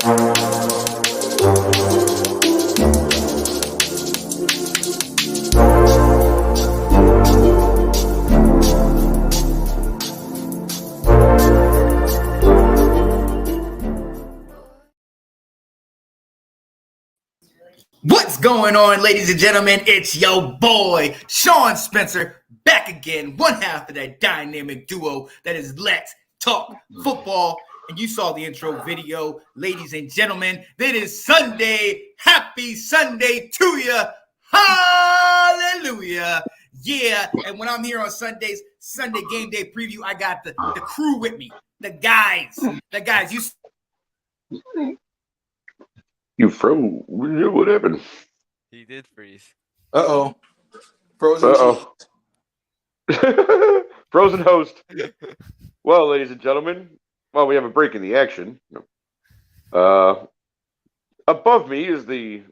What's going on, ladies and gentlemen? It's your boy, Sean Spencer, back again, one half of that dynamic duo that is Let's Talk Football. And you saw the intro video, ladies and gentlemen. It is Sunday. Happy Sunday to you. Hallelujah. Yeah, and when I'm here on Sundays, Sunday game day preview, I got the crew with me, the guys. You froze. What happened? He did freeze. Uh-oh. Frozen. Frozen host. Well, ladies and gentlemen, we have a break in the action. Above me is the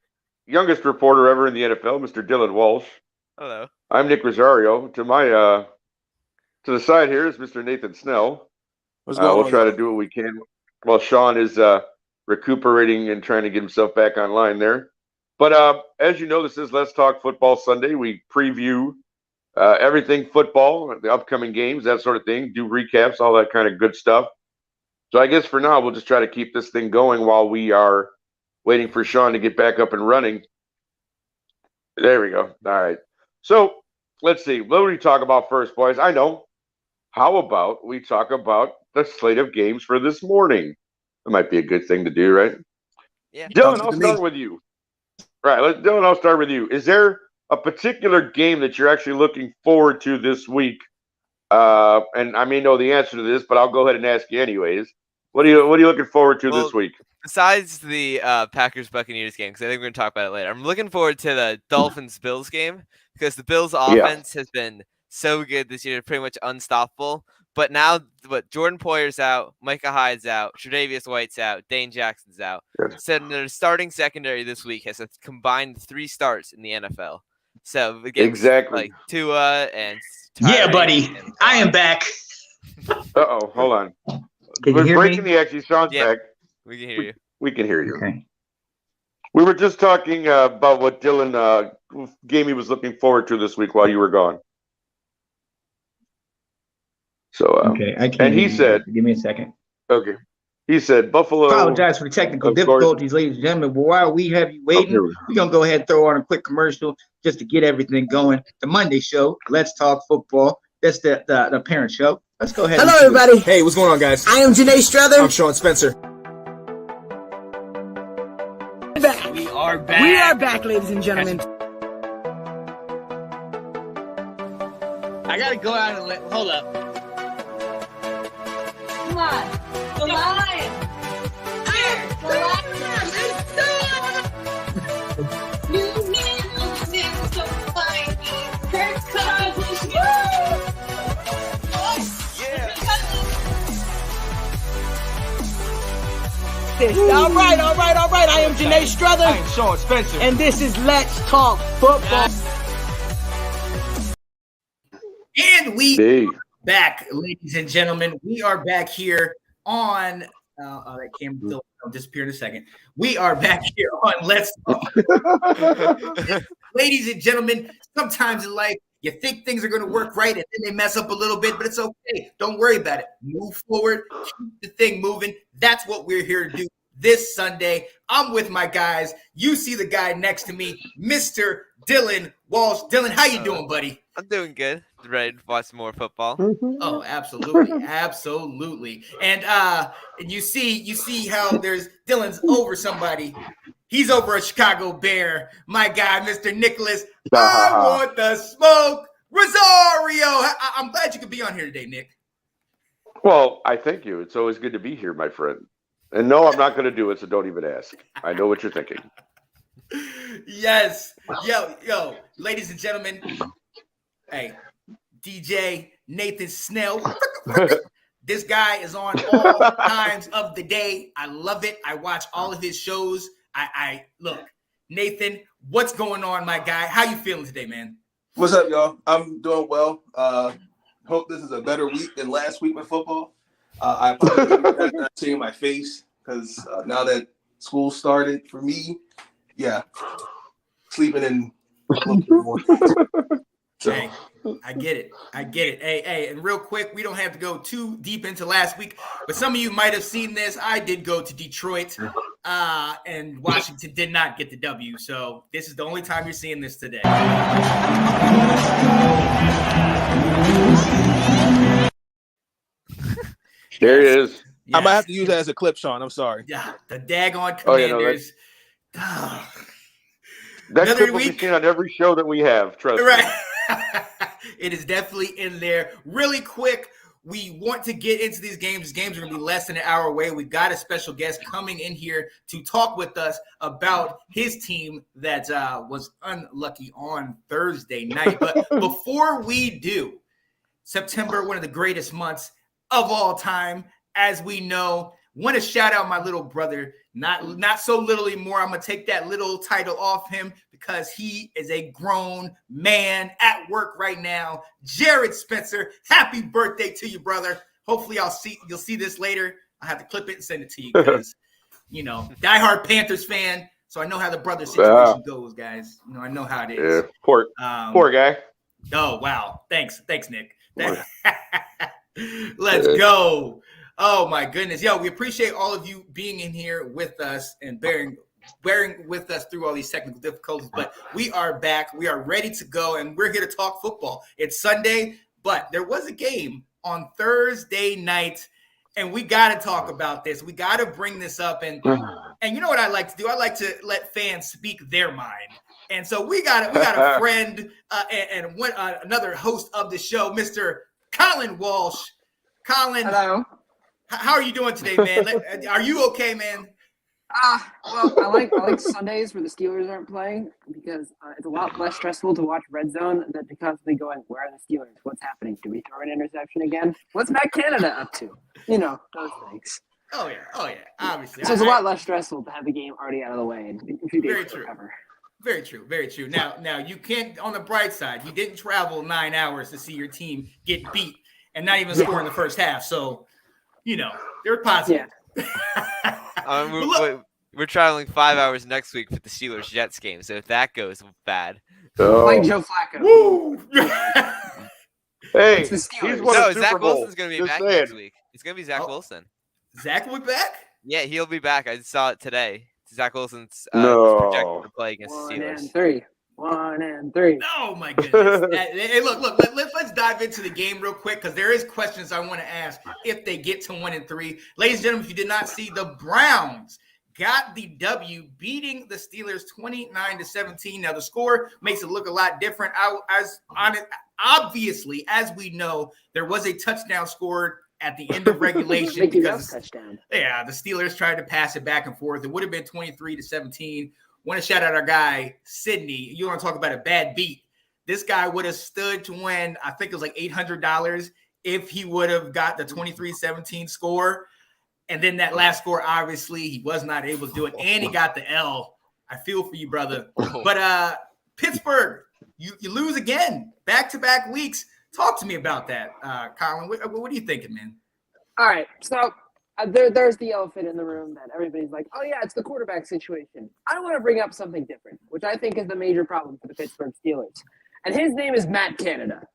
youngest reporter ever in the NFL, Mr. Dillon Walsh. Hello. I'm Nick Rosario. To my to the side here is Mr. Nathan Snell. What's going on? We'll try to do what we can while Sean is recuperating and trying to get himself back online there. But as you know, this is Let's Talk Football Sunday. We preview everything football, the upcoming games, that sort of thing, do recaps, all that kind of good stuff. So I guess for now, we'll just try to keep this thing going while we are waiting for Sean to get back up and running. There we go. All right. So let's see. What do we talk about first, boys? I know. How about we talk about the slate of games for this morning? That might be a good thing to do, right? Yeah. Dylan, I'll start with you. Right. Dylan, I'll start with you. Is there a particular game that you're actually looking forward to this week? And I may know the answer to this, but I'll go ahead and ask you anyways. What are you looking forward to this week? Besides the Packers-Buccaneers game, because I think we're going to talk about it later, I'm looking forward to the Dolphins-Bills game because the Bills' offense has been so good this year, pretty much unstoppable. But now, Jordan Poyer's out, Micah Hyde's out, Tre'Davious White's out, Dane Jackson's out. Yes. So their starting secondary this week has combined 3 starts in the NFL. So exactly, like Tua and yeah, buddy, I am back. Uh-oh, hold on. Can We're you hear breaking me? the action. Sean's back. We can hear you. We can hear you. Okay. We were just talking about what Dylan game he was looking forward to this week while you were gone. So Okay, I can't. and he hear you. said, Give me a second. okay. He said Buffalo. Apologize for the technical Of course. difficulties, ladies and gentlemen. But while we have you waiting, Okay. we're gonna go ahead and throw on a quick commercial just to get everything going. The Monday show, Let's Talk Football. That's the parent show. Let's go ahead. Hello, and do it. everybody. Hey, what's going on, guys? I am Janae Strother. I'm Sean Spencer. We are back. We are back, ladies and gentlemen. I gotta go out and hold up. Come on. The lion. Here. The lion. New man so fine. Kirk Cousins. All right. I am Janae Strother. I am Sean Spencer. And this is Let's Talk Football. And we Hey. back, ladies and gentlemen. We are back here on that camera will disappear in a second. We are back here on Let's Talk. Ladies and gentlemen, sometimes in life you think things are going to work right and then they mess up a little bit, but it's okay. Don't worry about it. Move forward, keep the thing moving. That's what we're here to do this Sunday. I'm with my guys. You see the guy next to me, Mr. Dillon Walsh. Dillon, how you doing, buddy? I'm doing good. Ready to watch some more football. Oh, absolutely, absolutely. And you see how there's Dillon's over somebody. He's over a Chicago Bear. My guy, Mr. Nicholas. I want the smoke, Rosario. I'm glad you could be on here today, Nick. Well, I thank you. It's always good to be here, my friend. And no, I'm not going to do it, so don't even ask. I know what you're thinking. Yes. Yo, ladies and gentlemen. Hey, DJ Nathan Snell. This guy is on all times of the day. I love it. I watch all of his shows. I look, Nathan, what's going on, my guy? How you feeling today, man? What's up, y'all? I'm doing well. Hope this is a better week than last week with football. I apologize for not seeing my face because now that school started. For me, yeah, sleeping in a little bit more. So. Hey, I get it. Hey, and real quick, we don't have to go too deep into last week, but some of you might have seen this. I did go to Detroit, and Washington did not get the W. So this is the only time you're seeing this today. There it is. Yes. I might have to use that as a clip, Sean. I'm sorry. Yeah, the daggone Oh, yeah, no, Commanders. That Another clip will be week. seen on every show that we have. Trust me. Right. It is definitely in there. Really quick, we want to get into these games. These games are going to be less than an hour away. We've got a special guest coming in here to talk with us about his team that was unlucky on Thursday night. But before we do, September, one of the greatest months of all time, as we know. Want to shout out my little brother, not so little anymore. I'm going to take that little title off him because he is a grown man at work right now. Jared Spencer, happy birthday to you, brother. Hopefully you'll see this later. I have to clip it and send it to you because, diehard Panthers fan. So I know how the brother situation goes, guys. I know how it is. Yeah, poor guy. Oh, wow. Thanks, Nick. Let's go. Oh my goodness. Yo, we appreciate all of you being in here with us and bearing with us through all these technical difficulties, but we are back. We are ready to go and we're here to talk football. It's Sunday, but there was a game on Thursday night and we got to talk about this. We got to bring this up and you know what I like to do? I like to let fans speak their mind. And so we got a friend and another host of the show, Mr. Colin Walsh. Colin. Hello. How are you doing today, man? Are you okay, man? Well, I like Sundays where the Steelers aren't playing because it's a lot less stressful to watch Red Zone than to constantly going, where are the Steelers? What's happening? Do we throw an interception again? What's Matt Canada up to? Those things. Oh yeah, obviously. So it's a lot less stressful to have the game already out of the way in 2 days. Very true. Very true. Now you can't. On the bright side, you didn't travel 9 hours to see your team get beat and not even score in the first half. So. They're positive. Yeah. We're traveling 5 hours next week for the Steelers-Jets game, so if that goes bad. Like Joe Flacco. Woo! Hey, it's the Steelers. he's won a Super Zach Bowl. Wilson's going to be back saying. next week. It's going to be Zach Wilson. Zach will be back? Yeah, he'll be back. I saw it today. Zach Wilson's projected to play against the Steelers. 1 and 3. Oh my goodness! Hey, look. Let's dive into the game real quick because there is questions I want to ask if they get to 1 and 3. Ladies and gentlemen, if you did not see, the Browns got the W, beating the Steelers 29-17. Now the score makes it look a lot different. Obviously, as we know, there was a touchdown scored at the end of regulation because touchdown. Yeah, the Steelers tried to pass it back and forth. It would have been 23-17. Want to shout out our guy, Sydney. You want to talk about a bad beat. This guy would have stood to win, I think it was like $800 if he would have got the 23-17 score. And then that last score, obviously, he was not able to do it. And he got the L. I feel for you, brother. But Pittsburgh, you lose again, back-to-back weeks. Talk to me about that, Colin. What are you thinking, man? All right, so there's the elephant in the room that everybody's like, oh, yeah, it's the quarterback situation. I want to bring up something different, which I think is the major problem for the Pittsburgh Steelers. And his name is Matt Canada.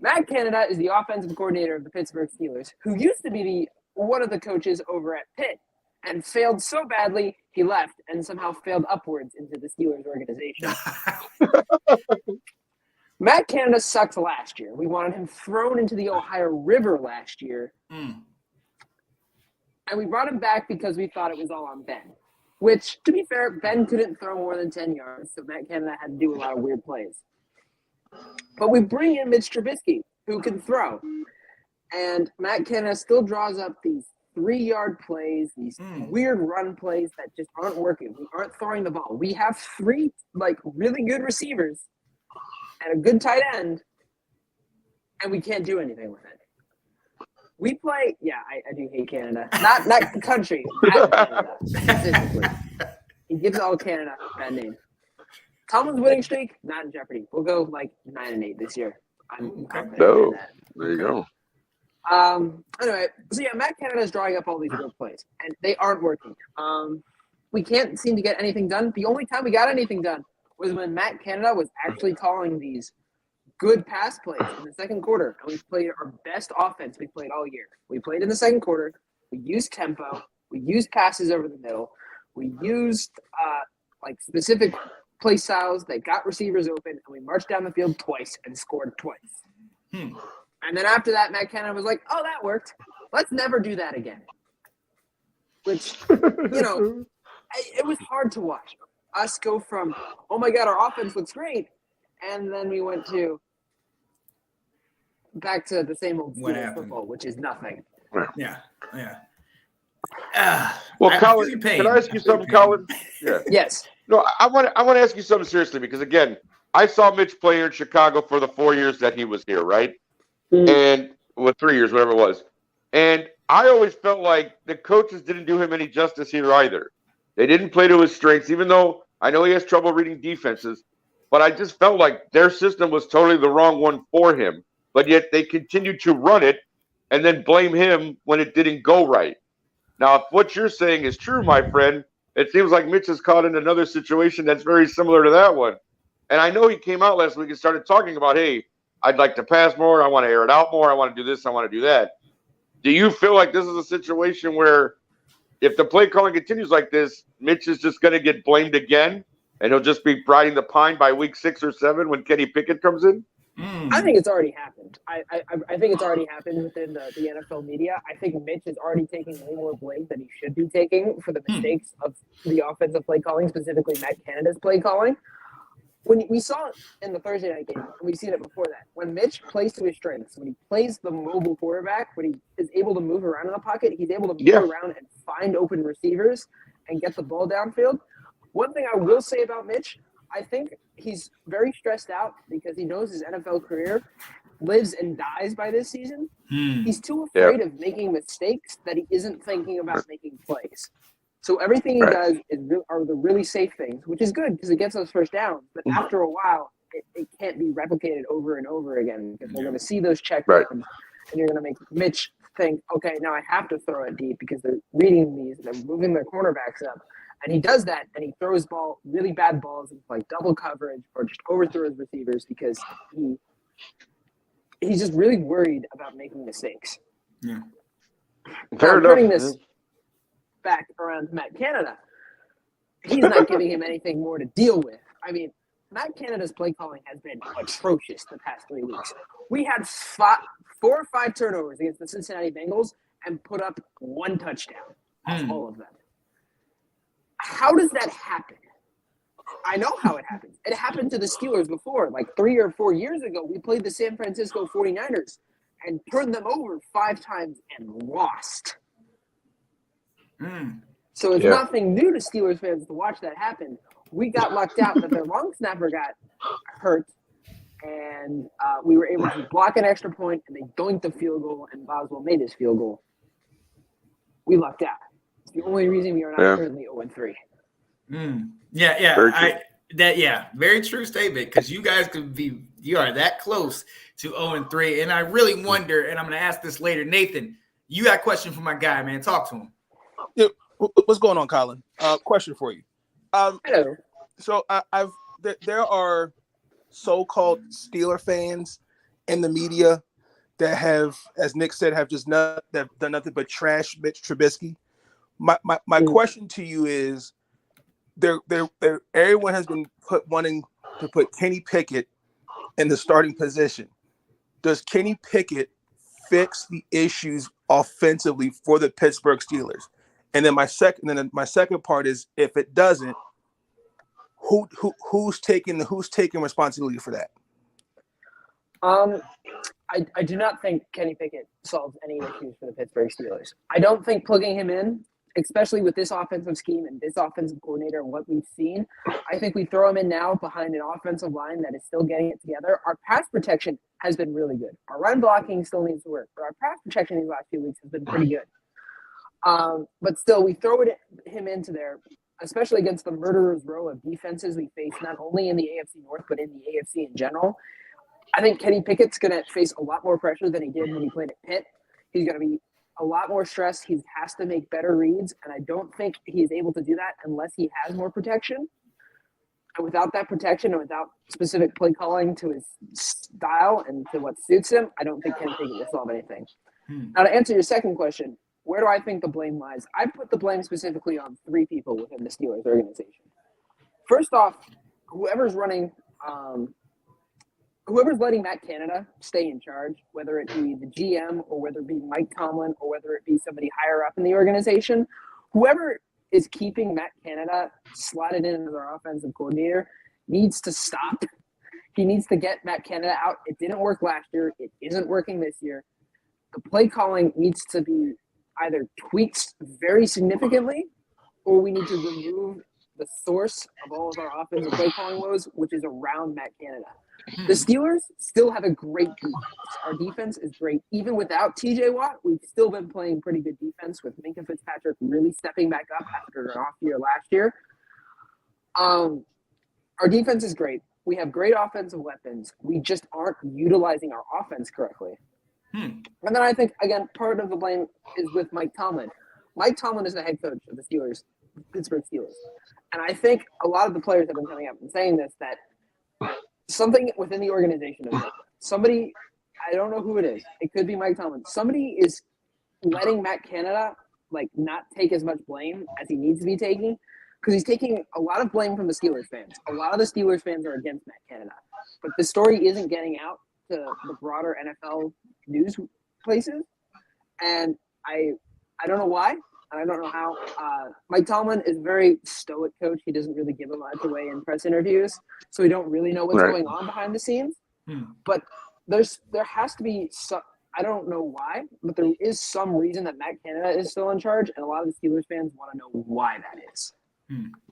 Matt Canada is the offensive coordinator of the Pittsburgh Steelers, who used to be one of the coaches over at Pitt and failed so badly he left and somehow failed upwards into the Steelers organization. Matt Canada sucked last year. We wanted him thrown into the Ohio River last year. And we brought him back because we thought it was all on Ben. Which, to be fair, Ben couldn't throw more than 10 yards, so Matt Canada had to do a lot of weird plays. But we bring in Mitch Trubisky, who can throw. And Matt Canada still draws up these 3-yard plays, these weird run plays that just aren't working. We aren't throwing the ball. We have 3 really good receivers and a good tight end, and we can't do anything with it. We play, I do hate Canada. Not the country, Canada, specifically. He gives all Canada a bad name. Tomlin's winning streak, not in jeopardy. We'll go 9-8 this year. I'm confident in that. There you go. Anyway, so Matt Canada is drawing up all these good plays, and they aren't working. we can't seem to get anything done. The only time we got anything done was when Matt Canada was actually calling these good pass plays in the second quarter, and we played our best offense we played all year. We played in the second quarter. We used tempo. We used passes over the middle. We used specific play styles that got receivers open, and we marched down the field twice and scored twice. And then after that, Matt Canada was like, "Oh, that worked. Let's never do that again." Which, it was hard to watch us go from, "Oh my God, our offense looks great," and then we went back to the same old football, which is nothing. Yeah. Well, Colin, can I ask you something, Colin? Yeah. Yes. No, I want to ask you something seriously because, again, I saw Mitch play here in Chicago for the 4 years that he was here, right? And 3 years, whatever it was. And I always felt like the coaches didn't do him any justice here either. They didn't play to his strengths, even though I know he has trouble reading defenses. But I just felt like their system was totally the wrong one for him. But yet they continued to run it and then blame him when it didn't go right. Now, if what you're saying is true, my friend, it seems like Mitch is caught in another situation that's very similar to that one. And I know he came out last week and started talking about, hey, I'd like to pass more. I want to air it out more. I want to do this. I want to do that. Do you feel like this is a situation where if the play calling continues like this, Mitch is just going to get blamed again and he'll just be riding the pine by week 6 or 7 when Kenny Pickett comes in? I think it's already happened. I think it's already happened within the NFL media. I think Mitch is already taking way more blame than he should be taking for the mistakes of the offensive play calling, specifically Matt Canada's play calling. When we saw it in the Thursday night game, and we've seen it before that, when Mitch plays to his strengths, when he plays the mobile quarterback, when he is able to move around in the pocket, he's able to move around and find open receivers and get the ball downfield. One thing I will say about Mitch, I think he's very stressed out because he knows his NFL career lives and dies by this season. He's too afraid of making mistakes that he isn't thinking about making plays. So everything he does are the really safe things, which is good because it gets us first downs. But after a while, it can't be replicated over and over again because we're going to see those check downs, and you're going to make Mitch think, okay, now I have to throw it deep because they're reading these and they're moving their cornerbacks up. And he does that, and he throws really bad balls into like double coverage or just overthrows receivers because he's just really worried about making mistakes. Fair enough. Turning this back around to Matt Canada, he's not giving him anything more to deal with. I mean, Matt Canada's play calling has been atrocious the past 3 weeks. We had 4 or 5 turnovers against the Cincinnati Bengals and put up 1 touchdown off all of them. How does that happen? I know how it happens. It happened to the Steelers before. Like 3 or 4 years ago, we played the San Francisco 49ers and turned them over 5 times and lost. So it's nothing new to Steelers fans to watch that happen. We got lucked out that their long snapper got hurt, and we were able to block an extra point, and they doinked the field goal, and Boswell made his field goal. We lucked out. It's the only reason we are not currently 0-3. Very true statement because you guys you are that close to 0-3, and I really wonder, and I'm going to ask this later, Nathan, you got a question for my guy, man. Talk to him. Yeah, what's going on, Colin? Question for you. Hello. So there are so-called Steeler fans in the media that have, as Nick said, have done nothing but trash Mitch Trubisky. My question to you is, everyone has been wanting to put Kenny Pickett in the starting position. Does Kenny Pickett fix the issues offensively for the Pittsburgh Steelers? And then my second part is, if it doesn't, who's taking responsibility for that? I do not think Kenny Pickett solves any issues for the Pittsburgh Steelers. I don't think plugging him in, especially with this offensive scheme and this offensive coordinator and what we've seen, I think we throw him in now behind an offensive line that is still getting it together. Our pass protection has been really good. Our run blocking still needs to work, but our pass protection these last few weeks has been pretty good. But still, we throw him into there, especially against the murderer's row of defenses we face, not only in the AFC North, but in the AFC in general. I think Kenny Pickett's going to face a lot more pressure than he did when he played at Pitt. He's going to be a lot more stress. He has to make better reads, and I don't think he is able to do that unless he has more protection. And without that protection and without specific play calling to his style and to what suits him, I don't think Kenny Pickett will solve anything. Now, to answer your second question, where do I think the blame lies? I put the blame specifically on three people within the Steelers organization. First off, whoever's letting Matt Canada stay in charge, whether it be the GM or whether it be Mike Tomlin or whether it be somebody higher up in the organization, whoever is keeping Matt Canada slotted in as our offensive coordinator needs to stop. He needs to get Matt Canada out. It didn't work last year. It isn't working this year. The play calling needs to be either tweaked very significantly, or we need to remove the source of all of our offensive play calling woes, which is around Matt Canada. The Steelers still have a great defense. Our defense is great. Even without TJ Watt, we've still been playing pretty good defense with Minkah Fitzpatrick really stepping back up after an off year last year. Our defense is great. We have great offensive weapons. We just aren't utilizing our offense correctly. And then I think, again, part of the blame is with Mike Tomlin. Mike Tomlin is the head coach of the Pittsburgh Steelers. And I think a lot of the players have been coming up and saying this, that something within the organization, somebody, I don't know who it is. It could be Mike Tomlin. Somebody is letting Matt Canada not take as much blame as he needs to be taking, because he's taking a lot of blame from the Steelers fans. A lot of the Steelers fans are against Matt Canada, but the story isn't getting out to the broader NFL news places, and I don't know why. I don't know how. Mike Tomlin is a very stoic coach. He doesn't really give a much away in press interviews, so we don't really know what's going on behind the scenes. But there has to be some. I don't know why, but there is some reason that Matt Canada is still in charge, and a lot of the Steelers fans want to know why that is.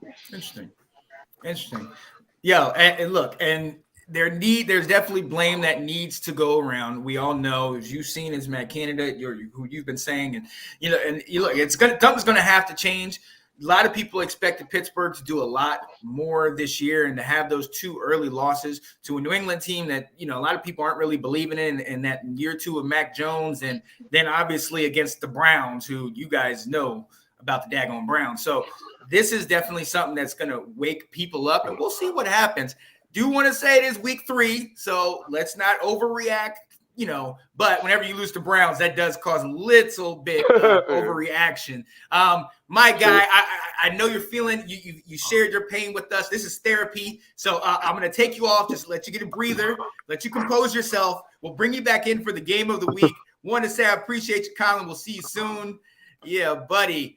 Interesting. Yeah, and look, and there's definitely blame that needs to go around. We all know, as you've seen, as Matt Canada, who you've been saying, and look, something's going to have to change. A lot of people expected Pittsburgh to do a lot more this year, and to have those two early losses to a New England team that a lot of people aren't really believing in that year two of Mac Jones, and then obviously against the Browns, who you guys know about the daggone Browns. So this is definitely something that's going to wake people up, and we'll see what happens. Do want to say it is week 3, so let's not overreact, but whenever you lose to Browns, that does cause a little bit of overreaction. My guy, I know you're feeling, you shared your pain with us. This is therapy, so I'm going to take you off, just let you get a breather, let you compose yourself. We'll bring you back in for the game of the week. Want to say I appreciate you, Colin. We'll see you soon. Yeah, buddy.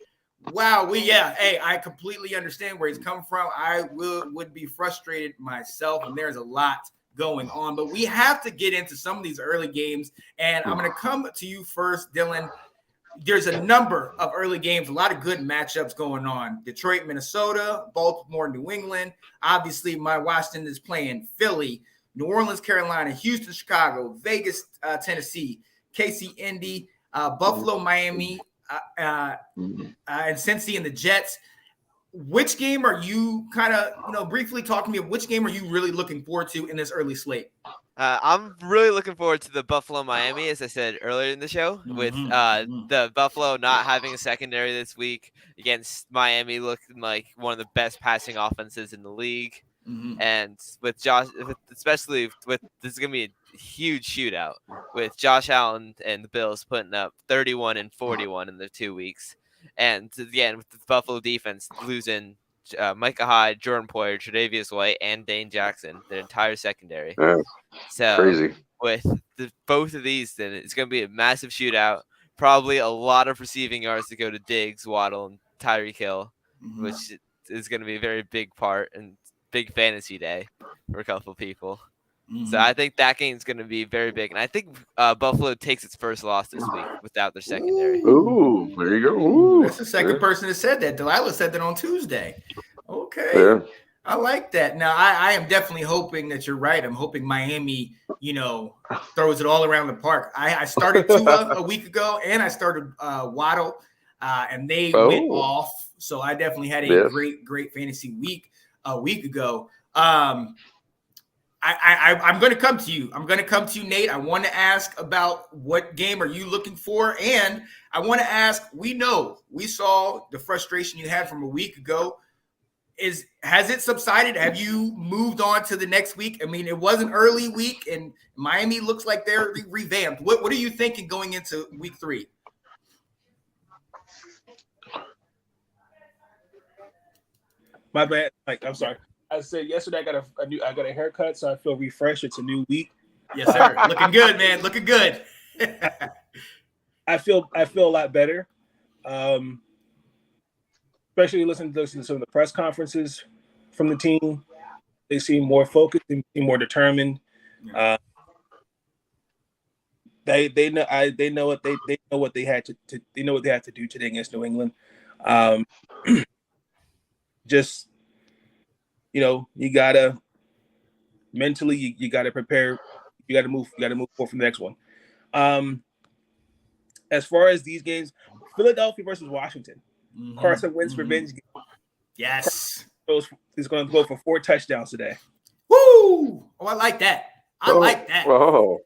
Wow, hey, I completely understand where he's coming from. I would be frustrated myself, and there's a lot going on. But we have to get into some of these early games, and I'm going to come to you first, Dillon. There's a number of early games, a lot of good matchups going on. Detroit, Minnesota, Baltimore, New England. Obviously, my Washington is playing Philly, New Orleans, Carolina, Houston, Chicago, Vegas, Tennessee, KC, Indy, Buffalo, Miami, and Cincy and the Jets. Which game are you briefly talk to me of which game are you really looking forward to in this early slate? I'm really looking forward to the Buffalo Miami, as I said earlier in the show, with the Buffalo not having a secondary this week against Miami looking like one of the best passing offenses in the league. And with Josh, especially with this is going to be a huge shootout with Josh Allen and the Bills putting up 31 and 41 in the 2 weeks. And again, with the Buffalo defense losing Micah Hyde, Jordan Poyer, Tre'Davious White, and Dane Jackson, their entire secondary. So crazy. With both of these, then it's going to be a massive shootout. Probably a lot of receiving yards to go to Diggs, Waddle, and Tyreek Hill, which is going to be a very big part and big fantasy day for a couple of people. So I think that game is going to be very big. And I think Buffalo takes its first loss this week without their secondary. Ooh, there you go. Ooh, that's the second person that said that. Delilah said that on Tuesday. Okay. Yeah. I like that. Now, I am definitely hoping that you're right. I'm hoping Miami, throws it all around the park. I started Tua a week ago, and I started Waddle, and they went off. So I definitely had a great fantasy week a week ago. I'm going to come to you. I'm going to come to you, Nate. I want to ask about what game are you looking for? And I want to ask, we saw the frustration you had from a week ago. Has it subsided? Have you moved on to the next week? I mean, it was an early week, and Miami looks like they're revamped. What are you thinking going into week 3? My bad. Like, I'm sorry. I said yesterday I got a haircut, so I feel refreshed. It's a new week. Yes, sir. Looking good, man. Looking good. I feel a lot better. Especially listening to some of the press conferences from the team. They seem more focused and more determined. They know what they had to do today against New England. Just, you gotta mentally, you gotta prepare, you gotta move forward from the next one. As far as these games, Philadelphia versus Washington, Carson Wentz revenge game. Yes, he's going to go for 4 touchdowns today. Woo! Oh, I like that. I like that. Oh,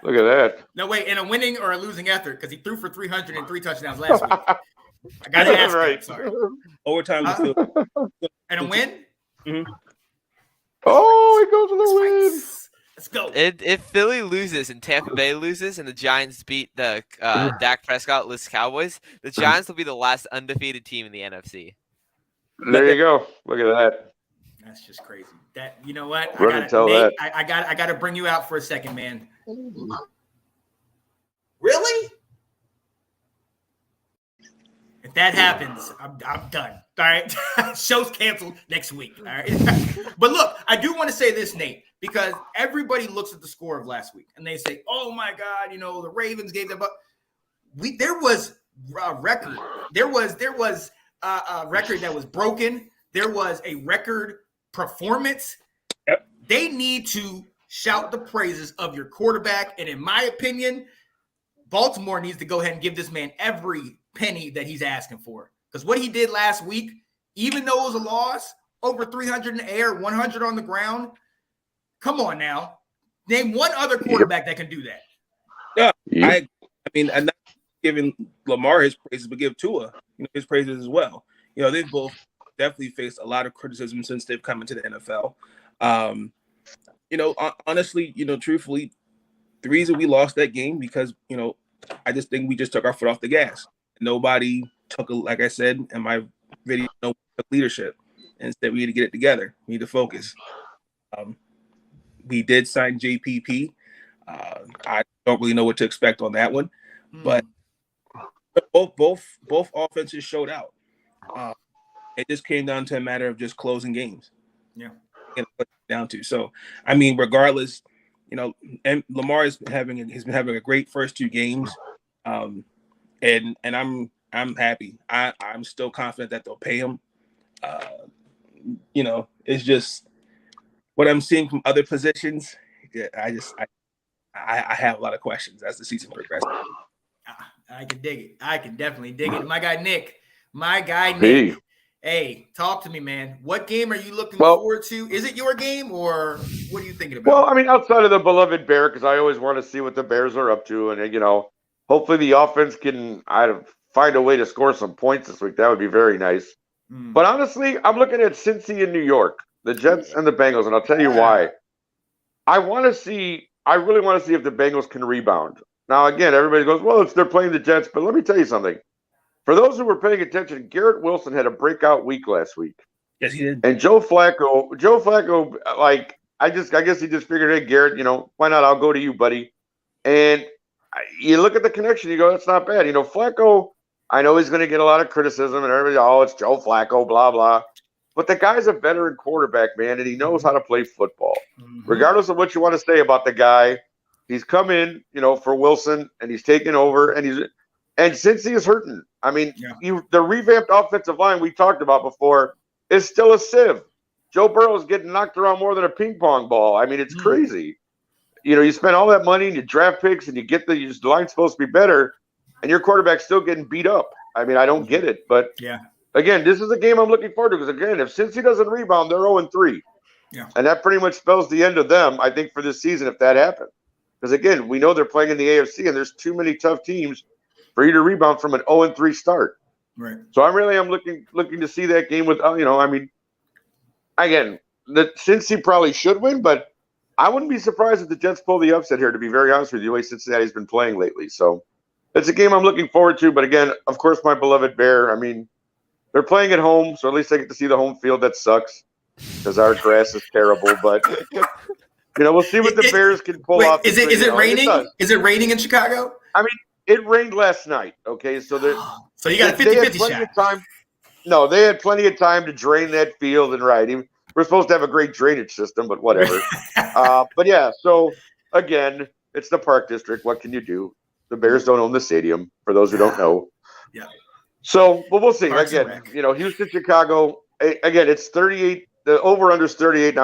look at that. No, wait, in a winning or a losing effort, because he threw for 303 touchdowns last week. I got to ask right. him, sorry. Overtime and a win? Mm-hmm. Oh, he goes to the win. Let's go. If Philly loses and Tampa Bay loses and the Giants beat the Dak Prescott-less Cowboys, the Giants will be the last undefeated team in the NFC. There you go. Look at that. That's just crazy. That, you know what? Nate, I got to bring you out for a second, man. Really? If that happens, I'm done. All right. Show's canceled next week. All right. But look, I do want to say this, Nate, because everybody looks at the score of last week and they say, oh my God, the Ravens gave them up. There was a record. There was a record that was broken. There was a record performance. Yep. They need to shout the praises of your quarterback. And in my opinion, Baltimore needs to go ahead and give this man every penny that he's asking for. Because what he did last week, even though it was a loss, over 300 in the air, 100 on the ground. Come on now. Name one other quarterback that can do that. Yeah. I mean, I'm not giving Lamar his praises, but give Tua his praises as well. They've both definitely faced a lot of criticism since they've come into the NFL. Honestly, truthfully, the reason we lost that game because, I just think we just took our foot off the gas. Nobody took, like I said in my video, leadership. Instead, we need to get it together. We need to focus. We did sign JPP. I don't really know what to expect on that one, but both offenses showed out. It just came down to a matter of just closing games. Yeah, down to. So, I mean, regardless, and Lamar has been having a great first 2 games, and I'm happy. I'm still confident that they'll pay him. It's just what I'm seeing from other positions. Yeah, I have a lot of questions as the season progresses. I can dig it. I can definitely dig it. My guy Nick. Hey, talk to me, man. What game are you looking forward to? Is it your game, or what are you thinking about? Well, I mean, outside of the beloved Bear, because I always want to see what the Bears are up to, and hopefully the offense can find a way to score some points this week. That would be very nice. But honestly, I'm looking at Cincy in New York, the Jets and the Bengals, and I'll tell you why. I really want to see if the Bengals can rebound. Now, again, everybody goes, well, they're playing the Jets, but let me tell you something. For those who were paying attention, Garrett Wilson had a breakout week last week. Yes, he did. And Joe Flacco, I guess he just figured, hey, Garrett, why not? I'll go to you, buddy. And you look at the connection, you go, that's not bad. Flacco, I know he's going to get a lot of criticism, and everybody, it's Joe Flacco, blah, blah. But the guy's a veteran quarterback, man, and he knows how to play football. Regardless of what you want to say about the guy, he's come in, for Wilson, and he's taken over, and since he is hurting, I mean, the revamped offensive line we talked about before is still a sieve. Joe Burrow is getting knocked around more than a ping pong ball. I mean, it's crazy. You spend all that money and you draft picks and you get the line's supposed to be better, and your quarterback's still getting beat up. I mean, I don't get it. But, again, this is a game I'm looking forward to because, again, if Cincy doesn't rebound, they're 0-3. Yeah. And that pretty much spells the end of them, I think, for this season if that happens. Because, again, we know they're playing in the AFC, and there's too many tough teams for you to rebound from an 0-3 start. Right. So I'm looking to see that game with, again, Cincy probably should win, but I wouldn't be surprised if the Jets pull the upset here, to be very honest with you, the way Cincinnati's been playing lately. So it's a game I'm looking forward to. But, again, of course, my beloved Bear, I mean, they're playing at home, so at least I get to see the home field. That sucks because our grass is terrible, but – we'll see what the Bears can pull off. Is it raining? Is it raining in Chicago? I mean, it rained last night. Okay, so so you got a 50-50 shot. No, they had plenty of time to drain that field and we're supposed to have a great drainage system, but whatever. But yeah, so again, it's the Park District. What can you do? The Bears don't own the stadium. For those who don't know. Yeah. So, but we'll see. Parks Again, Houston, Chicago. Again, it's 38. The over/under is 38.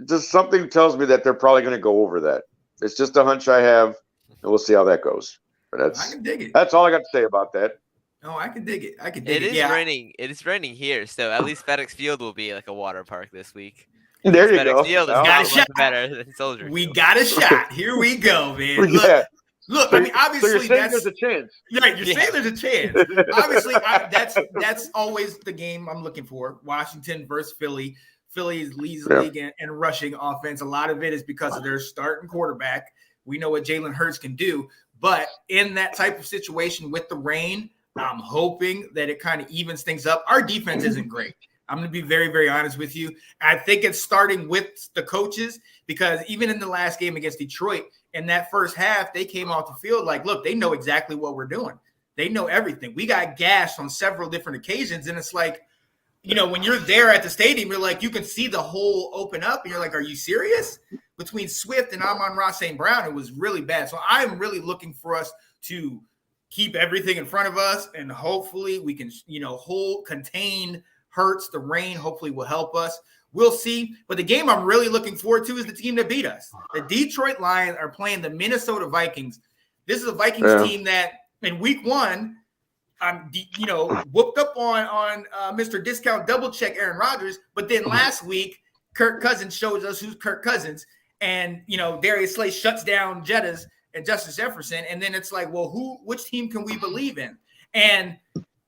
Just something tells me that they're probably going to go over that. It's just a hunch I have, and we'll see how that goes. But I can dig it. That's all I got to say about that. Oh, I can dig it. It is raining. It is raining here, so at least FedEx Field will be like a water park this week. There you FedEx go. Field is got much better than Soldier. We got a shot. Here we go, man. Look, I mean, obviously, so you're saying there's a chance. Right, you're saying there's a chance. Obviously, that's always the game I'm looking for. Washington versus Philly. Philly leads the league in rushing offense. A lot of it is because of their starting quarterback. We know what Jalen Hurts can do. But in that type of situation with the rain, I'm hoping that it kind of evens things up. Our defense isn't great. I'm going to be very, very honest with you. I think it's starting with the coaches because even in the last game against Detroit, in that first half, they came off the field like, look, they know exactly what we're doing. They know everything. We got gashed on several different occasions, and it's like, when you're there at the stadium, you're like, you can see the hole open up, and you're like, are you serious? Between Swift and Amon-Ra St. Brown, it was really bad. So I'm really looking for us to keep everything in front of us, and hopefully we can, contain Hurts. The rain hopefully will help us. We'll see. But the game I'm really looking forward to is the team that beat us. The Detroit Lions are playing the Minnesota Vikings. This is a Vikings team that in week 1, whooped up on Mr. Discount Double Check Aaron Rodgers. But then last week, Kirk Cousins shows us who's Kirk Cousins. And, Darius Slay shuts down Jettas and Justin Jefferson. And then it's like, well, which team can we believe in? And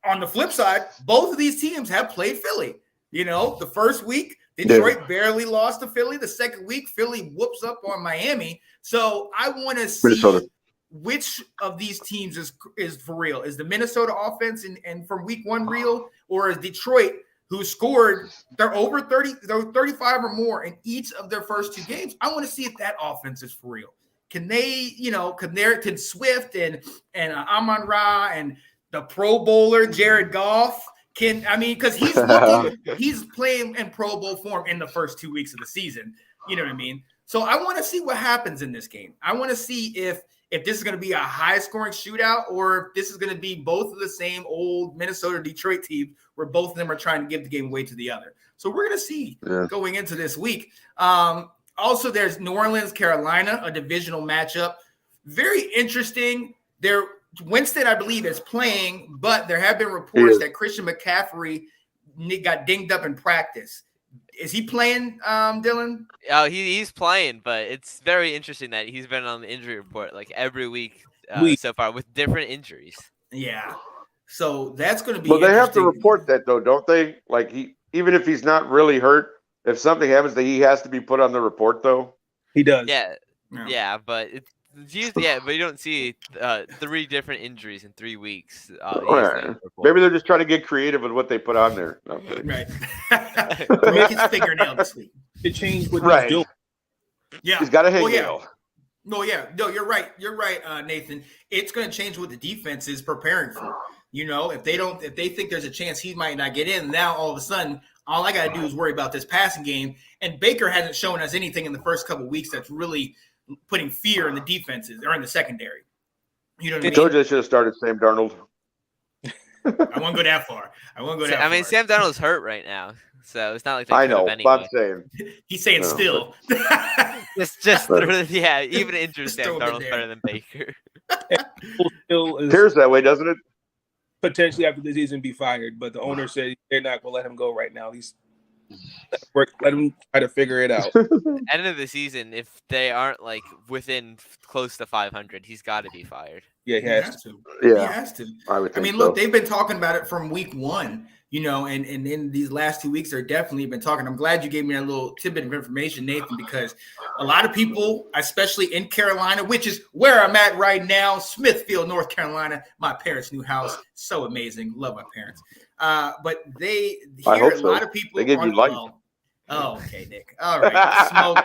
on the flip side, both of these teams have played Philly. The first week, Detroit barely lost to Philly. The second week, Philly whoops up on Miami. So I want to see Minnesota. Which of these teams is for real. Is the Minnesota offense and from week 1 real? Or is Detroit, who scored, they're over 30, they're 35 or more in each of their first 2 games. I want to see if that offense is for real. Can they, can Swift and Amon-Ra and the Pro Bowler Jared Goff because he's playing in Pro Bowl form in the first 2 weeks of the season. You know what I mean? So I want to see what happens in this game. I want to see if this is going to be a high-scoring shootout or if this is going to be both of the same old Minnesota-Detroit teams where both of them are trying to give the game away to the other. So we're going to see going into this week. Also, there's New Orleans, Carolina, a divisional matchup. Very interesting. Winston, I believe, is playing, but there have been reports that Christian McCaffrey got dinged up in practice. Is he playing, Dillon? Oh, he's playing, but it's very interesting that he's been on the injury report like every week so far with different injuries. Yeah. So that's going to be Well, they have to report that, though, don't they? Like, even if he's not really hurt, if something happens, that he has to be put on the report, though? He does. Yeah, but it's usually, but you don't see 3 different injuries in 3 weeks. Maybe they're just trying to get creative with what they put on there. No, right. Make his fingernail this week. It changed what he's doing. Yeah. He's got a hangnail. No, you're right. You're right, Nathan. It's going to change what the defense is preparing for. If they think there's a chance he might not get in, now all of a sudden, all I got to do is worry about this passing game. And Baker hasn't shown us anything in the first couple of weeks that's really putting fear in the defenses or in the secondary. You know what I mean? I told you they should have started Sam Darnold. I won't go that far. Sam Darnold's hurt right now, so it's not like I know. Anyway. I'm saying he's saying still. Even injured Sam Darnold's better than Baker. Still appears that way, doesn't it? Potentially after the season be fired, but the owner said they're not going to let him go right now. Let him try to figure it out. End of the season, if they aren't like within close to 500, he's got to be fired. Yeah, he has to. He has to. I would think mean, so. look, they've been talking about it from week one, and in these last 2 weeks, they're definitely been talking. I'm glad you gave me that little tidbit of information, Nathan, because a lot of people, especially in Carolina, which is where I'm at right now, Smithfield, North Carolina, my parents' new house. So amazing. Love my parents. But a lot of people. They give you life. Oh, okay, Nick. All right.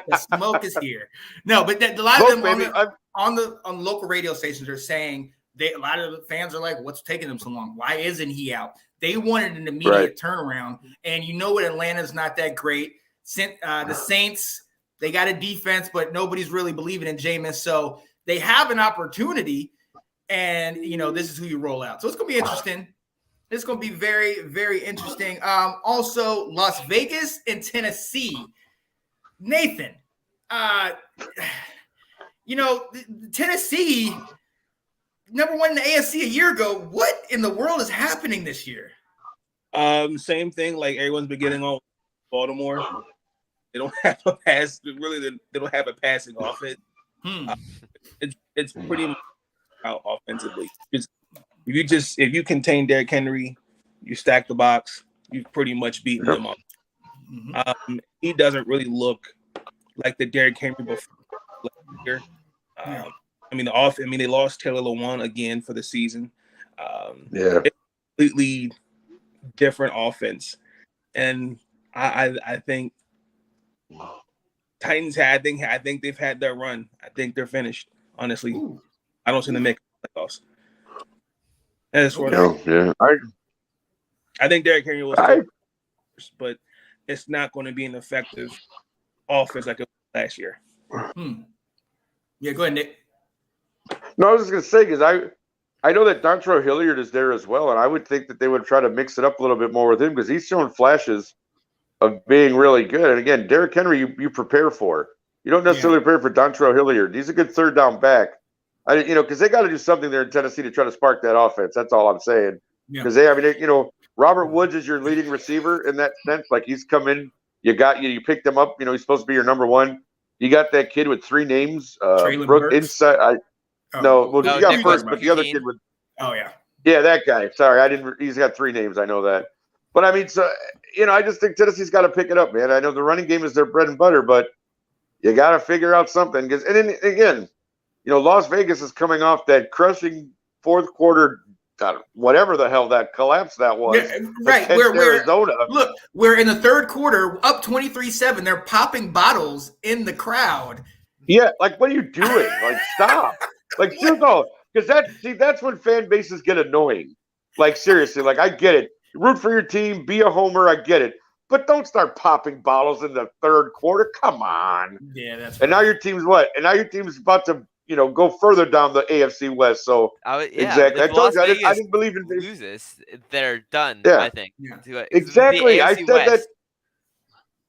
The smoke is here. No, but a lot of them on the local radio stations are saying a lot of the fans are like, what's taking them so long? Why isn't he out? They wanted an immediate turnaround. And you know what? Atlanta's not that great. The Saints, they got a defense, but nobody's really believing in Jameis. So they have an opportunity, and, this is who you roll out. So it's going to be interesting. It's going to be very, very interesting. Also, Las Vegas and Tennessee. Nathan, Tennessee, number one in the AFC a year ago. What in the world is happening this year? Same thing. Like everyone's been getting on Baltimore. They don't have a pass. Really, they don't have a passing offense. It's pretty much out offensively. If you contain Derrick Henry, you stack the box, you've pretty much beaten them up. Mm-hmm. He doesn't really look like the Derrick Henry before last year. They lost Taylor Lewan again for the season. It's a completely different offense, and I think Titans I think they've had their run. I think they're finished. Honestly, I don't see them make playoffs. I think Derrick Henry will start, but it's not going to be an effective offense like it was last year. Yeah, go ahead, Nick. No, I was just going to say, because I know that Dontrell Hilliard is there as well, and I would think that they would try to mix it up a little bit more with him because he's showing flashes of being really good. And again, Derrick Henry, you prepare for. You don't necessarily prepare for Dontrell Hilliard. He's a good third down back. Because they got to do something there in Tennessee to try to spark that offense. That's all I'm saying. Because Robert Woods is your leading receiver in that sense. Like he's come in, you picked him up. He's supposed to be your number one. You got that kid with three names. Brooke inside. You got first, but the other kid with. Oh yeah. Yeah, that guy. Sorry, I didn't. He's got three names. I know that. But I mean, I just think Tennessee's got to pick it up, man. I know the running game is their bread and butter, but you got to figure out something. And then again. Las Vegas is coming off that crushing fourth quarter, whatever the hell that collapse that was. Yeah, right. Arizona. We're in the third quarter, up 23-7. They're popping bottles in the crowd. Yeah, like what are you doing? Like stop. Like because that's when fan bases get annoying. Like seriously, like I get it. Root for your team, be a homer, I get it. But don't start popping bottles in the third quarter. Come on. Yeah, that's. And now your team's what? And now your team's about to. Go further down the AFC West. So exactly, I told you I didn't believe in loses. They're done. Yeah. I think. Yeah. Exactly. I said West. that.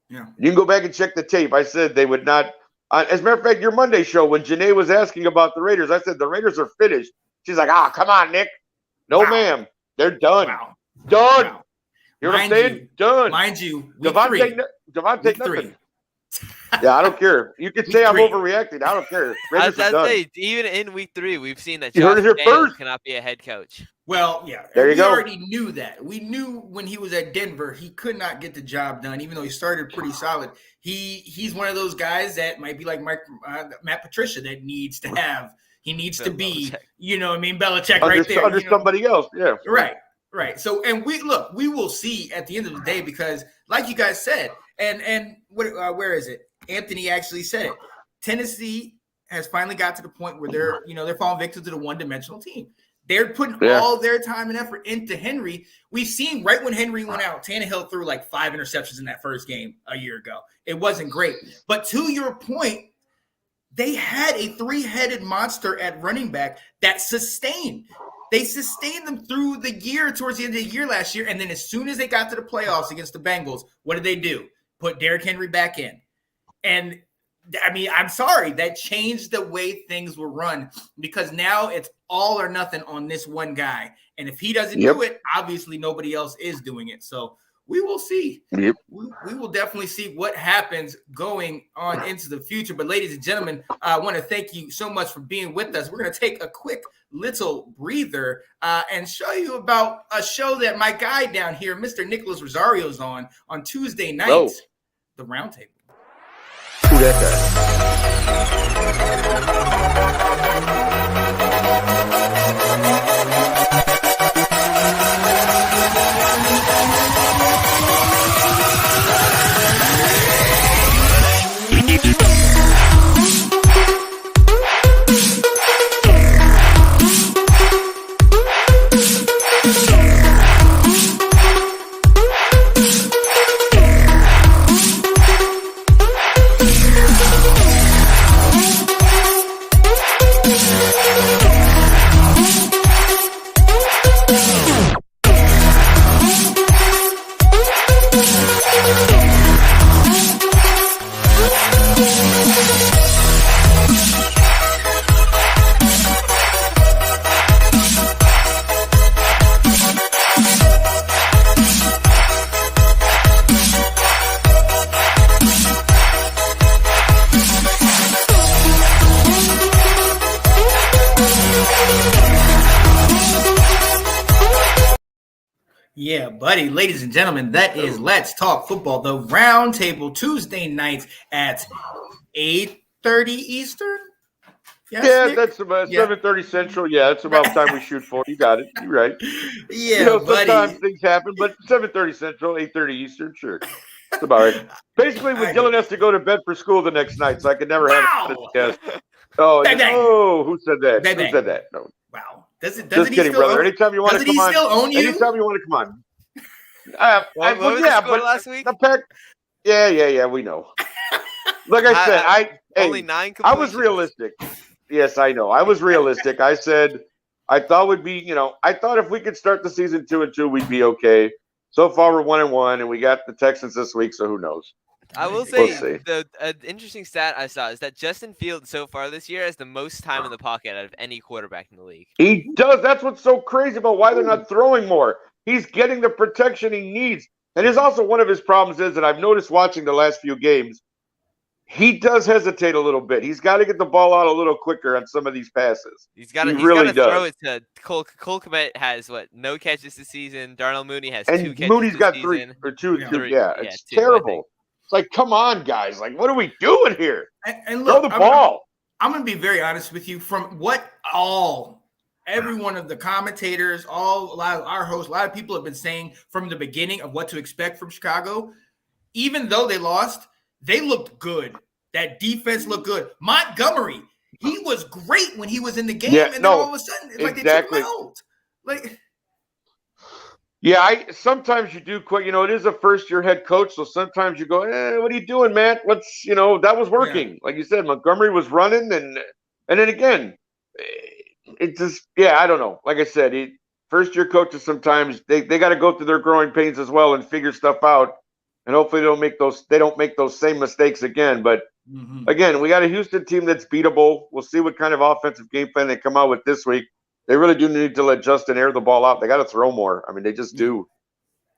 Yeah. You can go back and check the tape. I said they would not. As a matter of fact, your Monday show when Janae was asking about the Raiders, I said the Raiders are finished. She's like, come on, Nick. No, ma'am. They're done. Wow. Done. Wow. You know what I'm saying? Done. Mind you, Devontae nothing. Yeah, I don't care. You can say I'm overreacting. I don't care. I was say, even in week 3, we've seen that you Josh heard it here first. Cannot be a head coach. Well, yeah. There you go. We already knew that. We knew when he was at Denver, he could not get the job done, even though he started pretty solid. He's one of those guys that might be like Matt Patricia that needs to have. He needs to be, Belichick right there. Under somebody else, yeah. Right. So, and we will see at the end of the day because, like you guys said, and where is it? Anthony actually said it. Tennessee has finally got to the point where they're falling victim to the one-dimensional team. They're putting all their time and effort into Henry. We've seen right when Henry went out, Tannehill threw like 5 interceptions in that first game a year ago. It wasn't great. But to your point, they had a 3-headed monster at running back that sustained. They sustained them through the year towards the end of the year last year. And then as soon as they got to the playoffs against the Bengals, what did they do? Put Derrick Henry back in. And I mean, I'm sorry, that changed the way things were run because now it's all or nothing on this one guy. And if he doesn't do it, obviously nobody else is doing it. So we will see. Yep. We will definitely see what happens going on into the future. But ladies and gentlemen, I want to thank you so much for being with us. We're going to take a quick little breather and show you about a show that my guy down here, Mr. Nicholas Rosario's on Tuesday nights, The Roundtable. Who that guy? Yeah, buddy. Ladies and gentlemen, that is Let's Talk Football, the Roundtable, Tuesday nights at 8:30 Eastern. Yes, Yeah, Nick? that's about 7:30 Central. Yeah, that's about time we shoot for. You got it. You're right. Yeah, sometimes buddy. things happen, but 7:30 Central, 8:30 Eastern, sure. That's about right. Basically, when Dillon has to go to bed for school the next night, so I could never have it. Yes. Oh, Bang, bang. who said that? Bang, Who bang. said that? No. Wow. Doesn't Just he kidding, still brother. own, Anytime you want to doesn't come he on. still own you? Anytime you want to come on. What was the score but last week? the Pack. Yeah, we know. Like I said, only 9 I was completions. realistic. Yes, I know. I was realistic. I said I thought would be, I thought if we could start the season 2-2, we'd be okay. So far, we're 1-1, and we got the Texans this week, so who knows? I will We'll say see. an interesting stat I saw is that Justin Fields so far this year has the most time in the pocket out of any quarterback in the league. He does. That's what's so crazy about why they're not throwing more. He's getting the protection he needs. And there's also one of his problems is that I've noticed watching the last few games, he does hesitate a little bit. He's got to get the ball out a little quicker on some of these passes. He's got to really throw does. it to Cole Kmet has no catches this season. Darnell Mooney has And 2 catches Mooney's this got season. 3 or 2. Yeah. 2 yeah, it's 2, I terrible. think. It's like, come on, guys. Like, what are we doing here? And Throw look, the ball. I'm going to be very honest with you. From what every one of the commentators, a lot of our hosts, a lot of people have been saying from the beginning of what to expect from Chicago, even though they lost, they looked good. That defense looked good. Montgomery, he was great when he was in the game, and then all of a sudden, it's like they took him out. Like, yeah, sometimes you do quit. It is a first-year head coach, so sometimes you go, what are you doing, Matt? That was working. Yeah. Like you said, Montgomery was running, and then again, it just, I don't know. Like I said, first-year coaches sometimes they got to go through their growing pains as well and figure stuff out, and hopefully they don't make those same mistakes again. But again, we got a Houston team that's beatable. We'll see what kind of offensive game plan they come out with this week. They really do need to let Justin air the ball out. They got to throw more. I mean, they just do.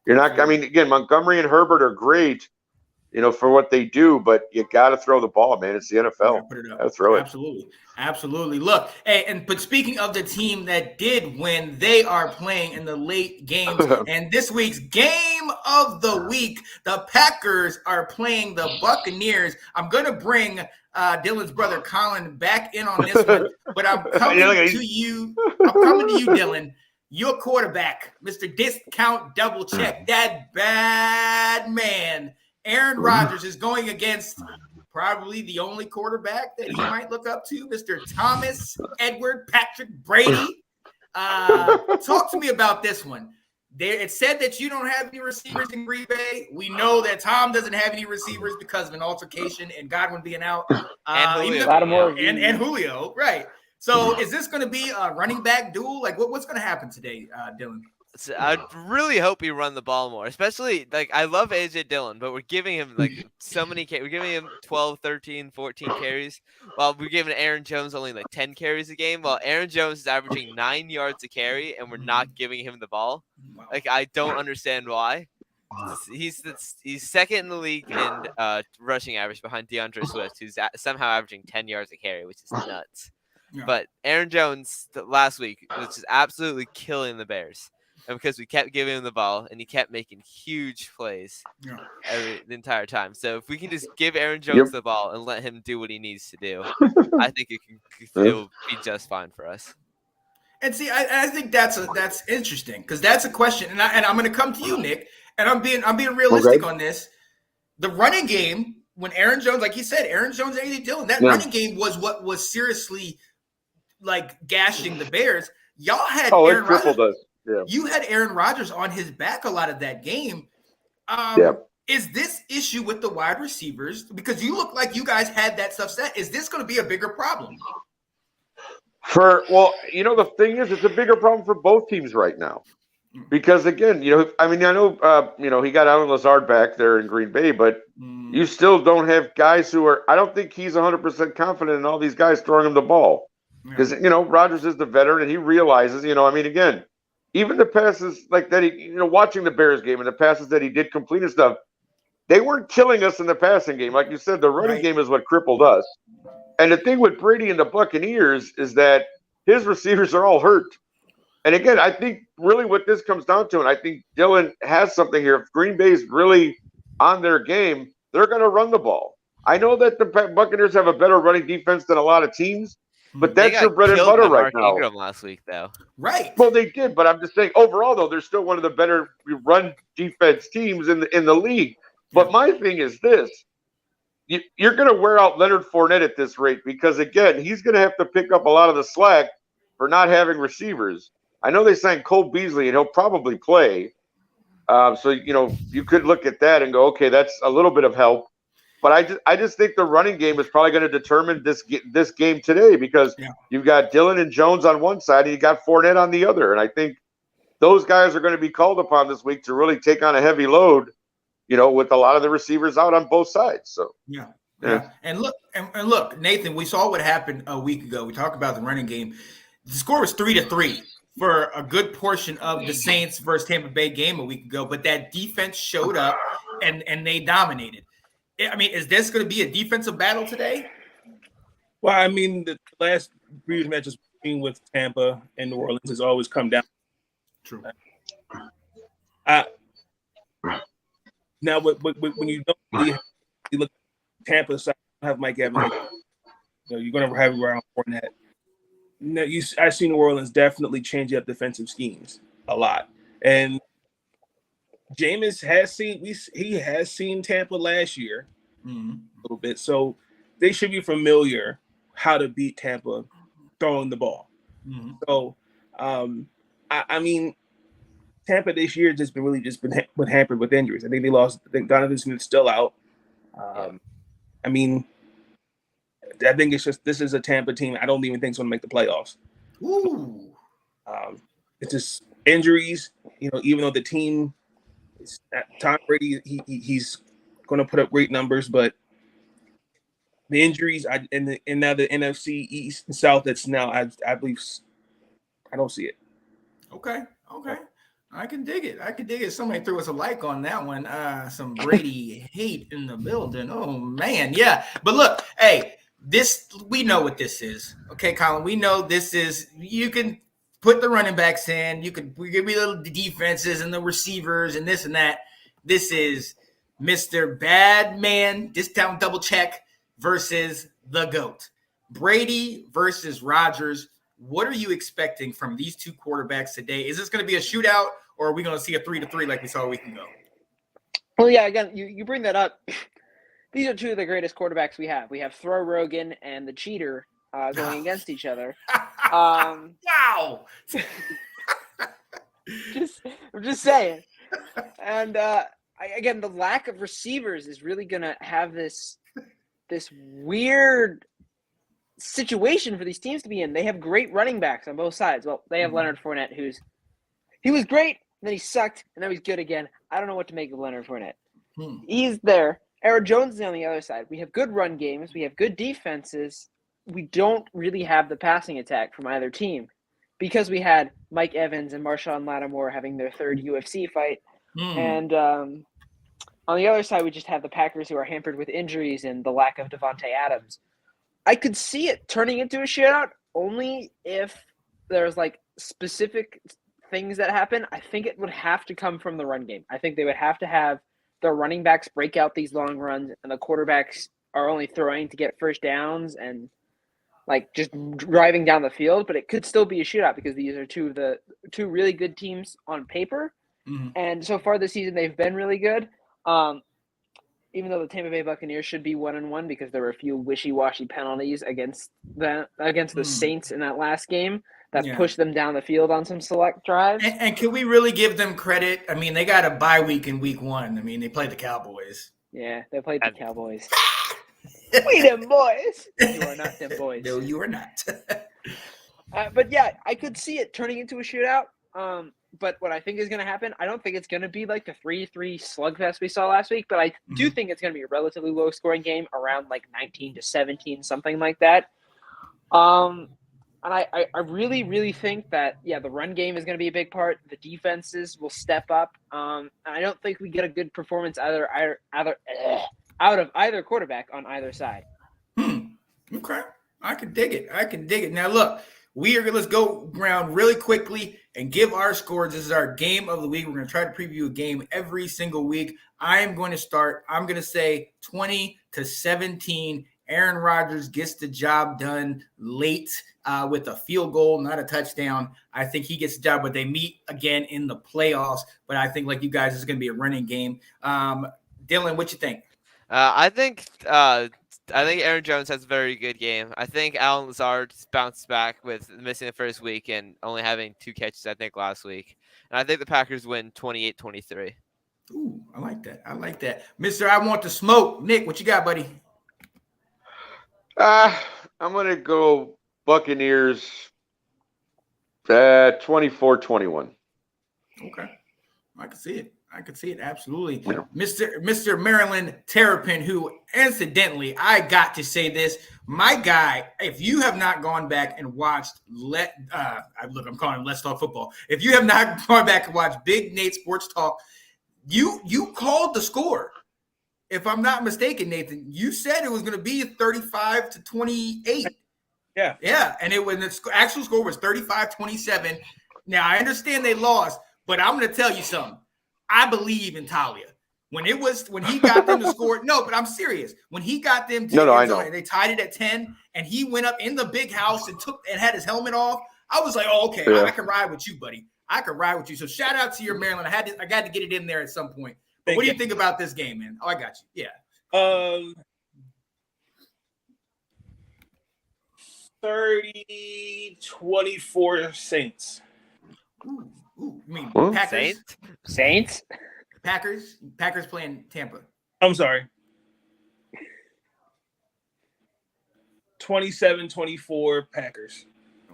Again, Montgomery and Herbert are great, for what they do, but you got to throw the ball, man. It's the NFL. Put it up. Got to throw it. Absolutely. Look, but speaking of the team that did win, they are playing in the late games. And this week's game of the week, the Packers are playing the Buccaneers. I'm going to bring Dillon's brother Colin back in on this one, but I'm coming to you. Dillon. Your quarterback, Mr. Discount Double Check, that bad man, Aaron Rodgers, is going against probably the only quarterback that he might look up to, Mr. Thomas Edward Patrick Brady. Talk to me about this one. It said that you don't have any receivers in Green Bay. We know that Tom doesn't have any receivers because of an altercation and Godwin being out. And Julio, right. So is this going to be a running back duel? Like, what's going to happen today, Dillon? So I really hope he run the ball more, especially I love AJ Dillon, but we're giving him so many. We're giving him 12, 13, 14 carries, while we're giving Aaron Jones only 10 carries a game. While Aaron Jones is averaging 9 yards a carry, and we're not giving him the ball. I don't understand why. he's second in the league in rushing average behind DeAndre Swift, who's somehow averaging 10 yards a carry, which is nuts. Yeah. But Aaron Jones last week was just absolutely killing the Bears, and because we kept giving him the ball and he kept making huge plays the entire time. So if we can just give Aaron Jones the ball and let him do what he needs to do, I think it'll be just fine for us. And see, I think that's interesting because that's a question, and I'm going to come to you, Nick, and I'm being realistic on this. The running game, when Aaron Jones, like you said, Aaron Jones and A.J. Dillon, that running game was what was seriously like gashing the Bears. Y'all had Aaron Rodgers. Yeah. You had Aaron Rodgers on his back a lot of that game. Is this issue with the wide receivers? Because you look like you guys had that stuff set. Is this going to be a bigger problem? The thing is, it's a bigger problem for both teams right now. Because again, I know, he got Allen Lazard back there in Green Bay, but you still don't have guys who are. I don't think he's 100% confident in all these guys throwing him the ball. Because Rodgers is the veteran, and he realizes, again, even the passes like that, watching the Bears game and the passes that he did complete and stuff, they weren't killing us in the passing game. Like you said, the running game is what crippled us. And the thing with Brady and the Buccaneers is that his receivers are all hurt. And again, I think really what this comes down to, and I think Dillon has something here. If Green Bay's really on their game, they're going to run the ball. I know that the Buccaneers have a better running defense than a lot of teams, but that's your bread and butter right now. Ingram last week, though. Right. Well, they did, but I'm just saying overall, though, they're still one of the better run defense teams in the league. But my thing is this. You're going to wear out Leonard Fournette at this rate because, again, he's going to have to pick up a lot of the slack for not having receivers. I know they signed Cole Beasley, and he'll probably play. So, you could look at that and go, okay, that's a little bit of help. But I just think the running game is probably going to determine this game today because you've got Dillon and Jones on one side and you got Fournette on the other. And I think those guys are going to be called upon this week to really take on a heavy load, with a lot of the receivers out on both sides. So yeah. And look, Nathan, we saw what happened a week ago. We talked about the running game. The score was 3-3 for a good portion of the Saints versus Tampa Bay game a week ago, but that defense showed up and they dominated. I mean, is this going to be a defensive battle today? Well, the last previous matches with Tampa and New Orleans has always come down. True. Now, when you don't really you look at Tampa side, have Mike Evans, you're going to have around Fournette. Now, I see New Orleans definitely change up defensive schemes a lot, and Jameis has seen Tampa last year a little bit, so they should be familiar how to beat Tampa throwing the ball. So, Tampa this year just been hampered with injuries. I think they lost. I think Donovan Smith's still out. I think it's just this is a Tampa team. I don't even think it's going to make the playoffs. Ooh. It's just injuries. Even though the team is Tom Brady, he's going to put up great numbers, but the injuries and now the NFC East and South. That's now I believe I don't see it. Okay. I can dig it. Somebody threw us a like on that one. Some Brady hate in the building. Oh man, yeah. But look, hey, we know what this is. Okay, Colin, we know this is. You can put the running backs in. We give you the defenses and the receivers and this and that. This is Mr. Badman Discount Double Check versus the GOAT. Brady versus Rodgers. What are you expecting from these two quarterbacks today? Is this going to be a shootout, or are we going to see a 3-3 like we saw a week ago? Well, yeah, again, you bring that up. These are two of the greatest quarterbacks we have. We have Throw Rogan and the Cheater going against each other. Wow. I'm just saying. And again, the lack of receivers is really going to have this weird situation for these teams to be in. They have great running backs on both sides. Well, they have Leonard Fournette, he was great, and then he sucked, and now he's good again. I don't know what to make of Leonard Fournette. He's there. Aaron Jones is on the other side. We have good run games. We have good defenses. We don't really have the passing attack from either team because we had Mike Evans and Marshawn Lattimore having their third UFC fight. And on the other side, we just have the Packers who are hampered with injuries and the lack of Devontae Adams. I could see it turning into a shootout only if there's like specific things that happen. I think it would have to come from the run game. I think they would have to have the running backs break out these long runs, and the quarterbacks are only throwing to get first downs and like just driving down the field. But it could still be a shootout because these are two really good teams on paper. And so far this season, they've been really good. Even though the Tampa Bay Buccaneers should be 1-1 because there were a few wishy-washy penalties against the Saints in that last game that pushed them down the field on some select drives. And can we really give them credit? I mean, they got a bye week in week 1. I mean, they played the Cowboys. Yeah, they played the Cowboys. We them boys. You are not them boys. No, you are not. But yeah, I could see it turning into a shootout. But what I think is going to happen, I don't think it's going to be like the 3-3 slugfest we saw last week, but I do think it's going to be a relatively low-scoring game around like 19-17, something like that. And I really, really think that, the run game is going to be a big part. The defenses will step up. And I don't think we get a good performance out of either quarterback on either side. Okay. I can dig it. Now, look. Let's go around really quickly and give our scores. This is our game of the week. We're going to try to preview a game every single week. I am going to start. I'm going to say 20-17. Aaron Rodgers gets the job done late with a field goal, not a touchdown. I think he gets the job, but they meet again in the playoffs. But I think, like you guys, it's going to be a running game. Dillon, what you think? I think Aaron Jones has a very good game. I think Alan Lazard bounced back with missing the first week and only having 2 catches, I think, last week. And I think the Packers win 28-23. Ooh, I like that. Mr. I want to smoke. Nick, what you got, buddy? I'm going to go Buccaneers 24-21. Okay. I can see it. Absolutely. Yeah. Mr. Maryland Terrapin, who incidentally, I got to say this, my guy, if you have not gone back and watched I'm calling him Let's Talk Football. If you have not gone back and watched Big Nate Sports Talk, you called the score. If I'm not mistaken, Nathan, you said it was going to be 35-28. Yeah. Yeah. And the actual score was 35-27. Now I understand they lost, but I'm going to tell you something. I believe in Talia. When he got them to score, no, but I'm serious. When he got them to I know. They tied it at 10, and he went up in the big house and had his helmet off. I was like, oh, okay, yeah. I can ride with you, buddy. I can ride with you. So shout out to your Maryland. I got to get it in there at some point. But what do you think about this game, man? Oh, I got you. Yeah. 30-24 Saints. Ooh, you mean Huh? Packers? Saints? Packers playing Tampa. I'm sorry. 27-24 Packers.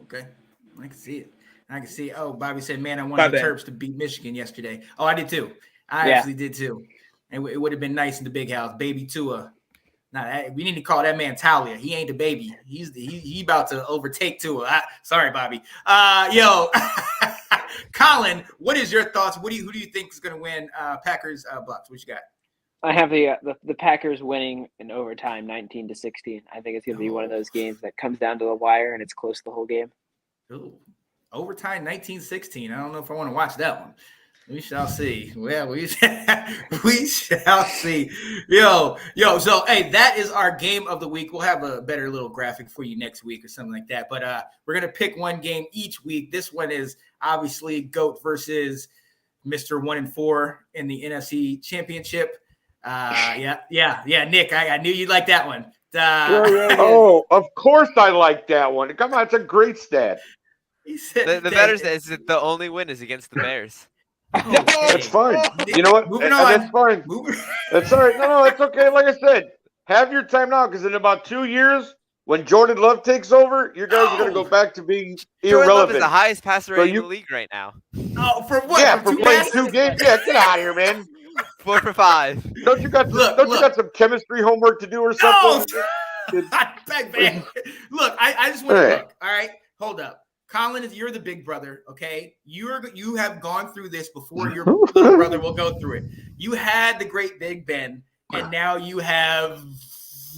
Okay. I can see it. Oh, Bobby said, man, I wanted the Terps to beat Michigan yesterday. Oh, I did too. I actually did too. And it would have been nice in the big house. Baby Tua. We need to call that man Talia. He ain't the baby. He about to overtake Tua. Sorry, Bobby. Colin, what is your thoughts? Who do you think is going to win Packers Bucks? What you got? I have the Packers winning in overtime 19-16. I think it's going to be one of those games that comes down to the wire and it's close the whole game. Ooh. Overtime 19-16. I don't know if I want to watch that one. We shall see. Well, we shall see. Yo. So, hey, that is our game of the week. We'll have a better little graphic for you next week or something like that. But we're going to pick one game each week. This one is obviously GOAT versus Mr. 1-4 in the NFC Championship. Yeah. Nick, I knew you'd like that one. Oh, of course I like that one. Come on, it's a great stat. He said the better is that the only win is against the Bears. That's fine. You know what? Moving on. That's fine. That's all right. No, it's okay. Like I said, have your time now because in about 2 years, when Jordan Love takes over, you guys are going to go back to being irrelevant. Jordan Love is the highest passer rating in the league right now. Oh, for what? Yeah, for playing 2 games. Yeah, get out of here, man. 4 for 5. Don't you got some chemistry homework to do or something? No. Look, I just want to look. All right, hold up. Colin, you're the big brother, okay? You have gone through this before your little brother will go through it. You had the great Big Ben, and now you have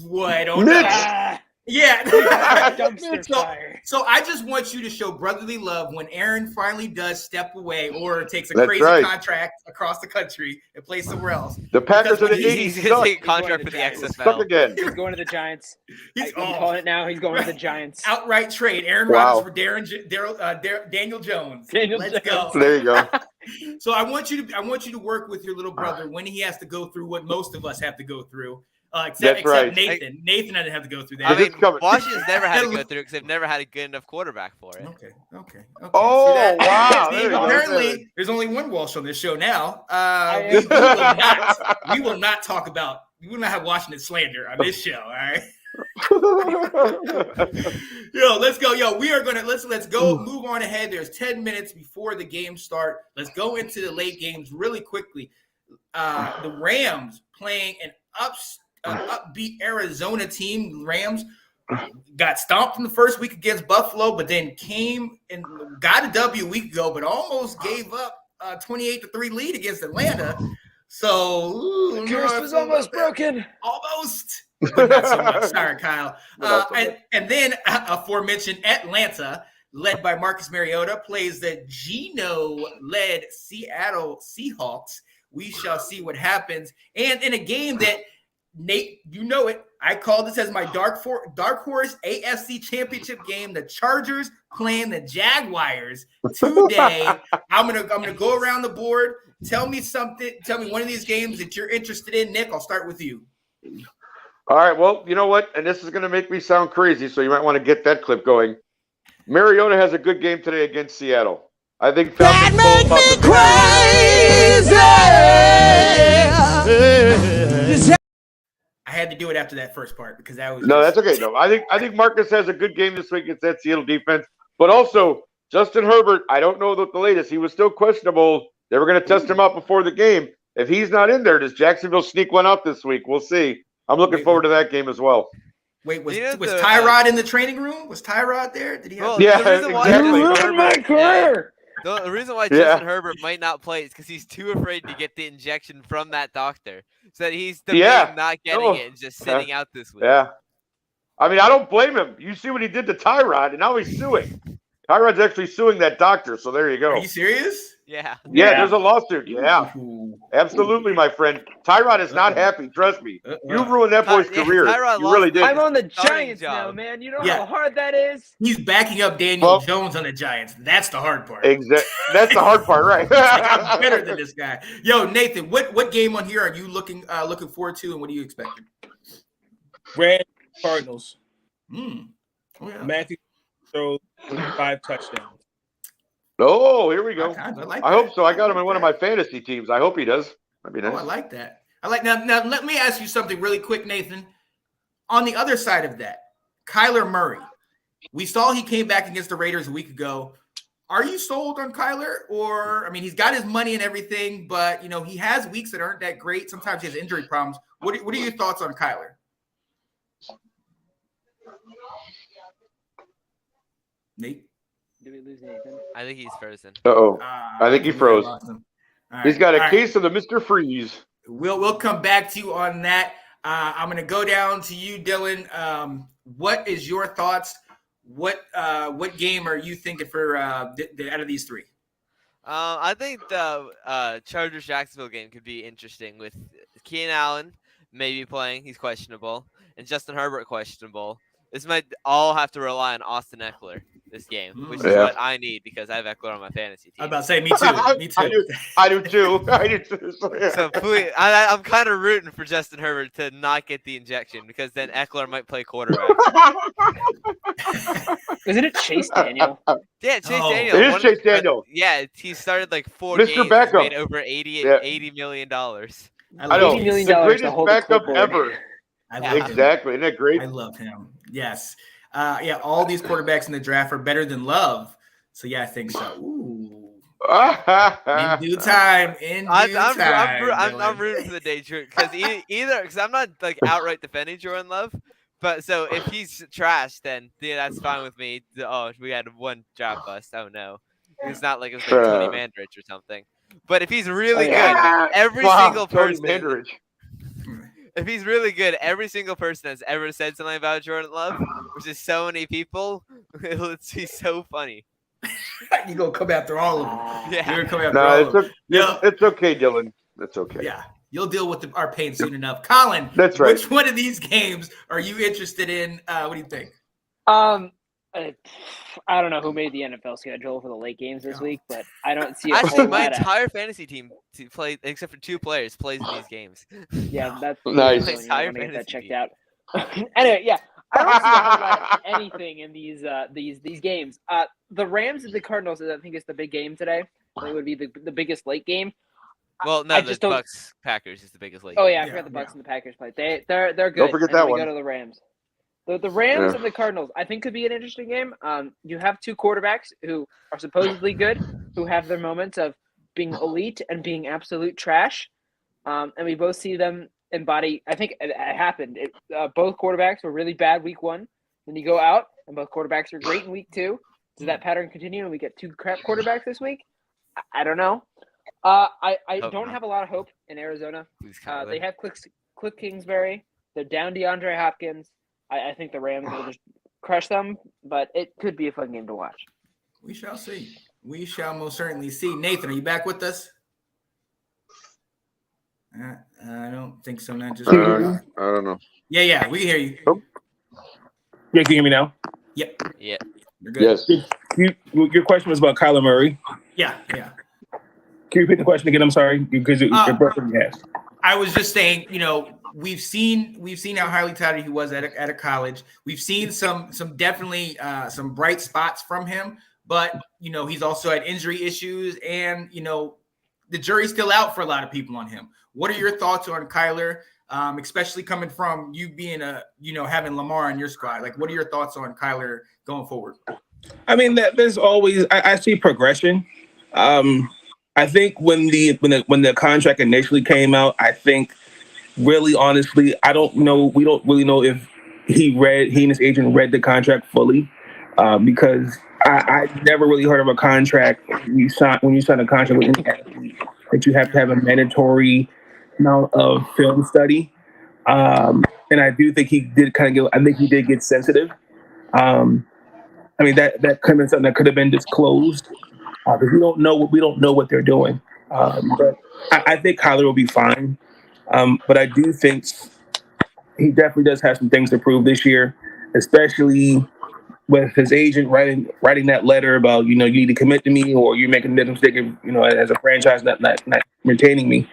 what? I don't know. Yeah. Dumpster fire. So I just want you to show brotherly love when Aaron finally does step away or takes a That's crazy right. contract across the country and plays somewhere else. The Packers are the He's 80s going to stuck. take a contract for the Stuck XFL. again. He's going to the Giants. He's I'm calling it now. He's going to the Giants. outright trade. Aaron Wow. Rodgers for Daniel Jones. Daniel Let's Jones. go. There you go. So I want you to work with your little brother when he has to go through what most of us have to go through. Except right. Nathan. Nathan doesn't have to go through that. I mean, It's coming. Washington's never had to go through it because they've never had a good enough quarterback for it. Okay. Oh, See that? wow. See, There you go. apparently, there's only one Walsh on this show now. We will not talk about. We will not have Washington slander on this show. All right. Let's go. We are gonna let's go. Move on ahead. There's 10 minutes before the game start. Let's go into the late games really quickly. The Rams playing an upbeat Arizona team. The Rams got stomped in the first week against Buffalo, but then came and got a W a week ago, but almost gave up a 28-3 lead against Atlanta. So The curse was almost broken. Almost. But not so much. Sorry, Kyle. And then aforementioned Atlanta, led by Marcus Mariota, plays the Geno-led Seattle Seahawks. We shall see what happens. And in a game that, Nate, you know it, I call this as my dark horse AFC Championship game. The Chargers playing the Jaguars today. I'm gonna go around the board. Tell me something. Tell me one of these games that you're interested in. Nick, I'll start with you. All right. Well, you know what? And this is going to make me sound crazy, so you might want to get that clip going. Mariota has a good game today against Seattle. I think That make me crazy. I had to do it after that first part because that was No, that's okay. No, I think Marcus has a good game this week against that Seattle defense. But also, Justin Herbert, I don't know the latest. He was still questionable. They were going to test him out before the game. If he's not in there, does Jacksonville sneak one out this week? We'll see. I'm looking forward to that game as well. Wait, was Tyrod in the training room? Was Tyrod there? Did he have The reason why Justin Herbert might not play is because he's too afraid to get the injection from that doctor. So that he's debating not getting it and just sitting out this week. Yeah. I mean, I don't blame him. You see what he did to Tyrod, and now he's suing. Tyrod's actually suing that doctor, so there you go. Are you serious? Yeah. Yeah, there's a lawsuit. Yeah. Absolutely, my friend. Tyrod is not happy. Trust me. You ruined that boy's career. You really did. I'm on the Giants now, man. You know how hard that is? He's backing up Daniel Jones on the Giants. That's the hard part. Exactly. That's the hard part, right? I'm better than this guy. Yo, Nathan, what game on here are you looking forward to, and what are you expecting? Rams Cardinals. Oh, yeah. Matthew throws 5 touchdowns. Oh, here we go. I hope so. I got him in one of my fantasy teams. I hope he does. That'd be nice. Oh, I like that. Now let me ask you something really quick, Nathan. On the other side of that, Kyler Murray. We saw he came back against the Raiders a week ago. Are you sold on Kyler? Or, I mean, he's got his money and everything, but, he has weeks that aren't that great. Sometimes he has injury problems. What are your thoughts on Kyler? Nate? Did we lose Nathan? I think he's frozen. I think he froze. Right. He's got a case of the Mr. Freeze. We'll come back to you on that. I'm going to go down to you, Dillon. What is your thoughts? What game are you thinking for out of these three? I think the Chargers-Jacksonville game could be interesting with Keenan Allen maybe playing. He's questionable. And Justin Herbert questionable. This might all have to rely on Austin Eckler this game, which is what I need because I have Eckler on my fantasy team. I'm about to say, me too. Me too. I do too. So please, I'm kind of rooting for Justin Herbert to not get the injection because then Eckler might play quarterback. Isn't it Chase Daniel? Yeah, Chase Daniel. It is Chase Daniel. Yeah, he started like 4 Mr. games, Backup. made over $80 million. I know. $80 million the greatest to hold backup the ever. Exactly. Isn't that great? I love him. Yes. All these quarterbacks in the draft are better than Love. So, I think so. Ooh. In due time. I'm rooting for the day because because I'm not like outright defending Jordan Love, But so if he's trash, then that's fine with me. Oh, we had one draft bust. Oh no, it's not like it was like Tony Mandrich or something. But if he's really good, every single person. Mandrich. If he's really good, every single person that's ever said something about Jordan Love, which is so many people, it's be so funny. You're going to come after all of them. Yeah. You're going to come after all of them. It's okay, Dillon. It's okay. Yeah. You'll deal with our pain soon enough. Colin, that's right. Which one of these games are you interested in? What do you think? I don't know who made the NFL schedule for the late games this week, but I don't see. Actually, my entire fantasy team to play, except for 2 players, plays in these games. Yeah, that's nice. My entire fantasy that checked out. Anyway, yeah, I don't see about anything in these games. The Rams and the Cardinals, I think, is the big game today. I think it would be the biggest late game. Well, no, the Bucks Packers is the biggest late. Oh yeah, I forgot the Bucks and the Packers play. They're good. Don't forget that one. Go to the Rams. The Rams and the Cardinals, I think, could be an interesting game. You have 2 quarterbacks who are supposedly good, who have their moments of being elite and being absolute trash. And we both see them embody. I think it happened. Both quarterbacks were really bad week 1. Then you go out, and both quarterbacks are great in week 2. Does that pattern continue and we get 2 crap quarterbacks this week? I don't know. I don't have a lot of hope in Arizona. They have Cliff Kingsbury. They're down DeAndre Hopkins. I think the Rams will just crush them, but it could be a fun game to watch. We shall see. We shall most certainly see. Nathan, are you back with us? I don't think so. Not just. I don't know. Yeah, we can hear you. Oh. Yeah, can you hear me now? Yep. Yeah. You're good. Yes. Your question was about Kyler Murray. Yeah. Can you repeat the question again? I'm sorry, because it broke in gas. I was just saying, we've seen how highly touted he was at a college. We've seen some definitely some bright spots from him, but he's also had injury issues, and the jury's still out for a lot of people on him. What are your thoughts on Kyler, especially coming from you being having Lamar in your squad? Like, what are your thoughts on Kyler going forward? I mean, there's always I see progression. I think when the contract initially came out, I think really honestly, I don't know. We don't really know if he and his agent read the contract fully, because I never really heard of a contract when you sign a contract with any athlete that you have to have a mandatory amount of film study. And I do think he did he did get sensitive. I mean that could have been something that could have been disclosed. Because we don't know what they're doing. But I think Kyler will be fine. But I do think he definitely does have some things to prove this year, especially with his agent writing that letter about, you need to commit to me, or you're making a mistake of, as a franchise not retaining me.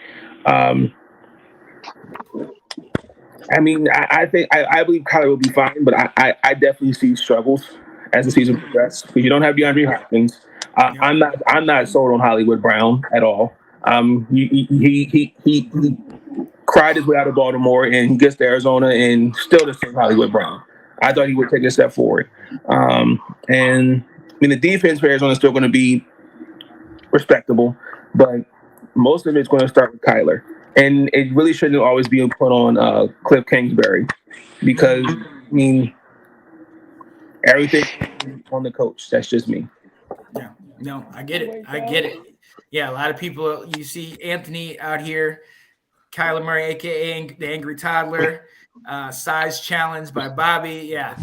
I mean, I believe Kyler will be fine, but I definitely see struggles as the season progresses, because you don't have DeAndre Hopkins. I'm not sold on Hollywood Brown at all. He cried his way out of Baltimore, and he gets to Arizona and still the same Hollywood Brown. I thought he would take a step forward. And I mean, the defense for Arizona is still going to be respectable, but most of it's going to start with Kyler. And it really shouldn't always be put on Cliff Kingsbury, because I mean, everything on the coach. That's just me. Yeah. No, I get it. Yeah, a lot of people, you see Anthony out here, Kyler Murray, a.k.a. the Angry Toddler, size challenge by Bobby. Yeah.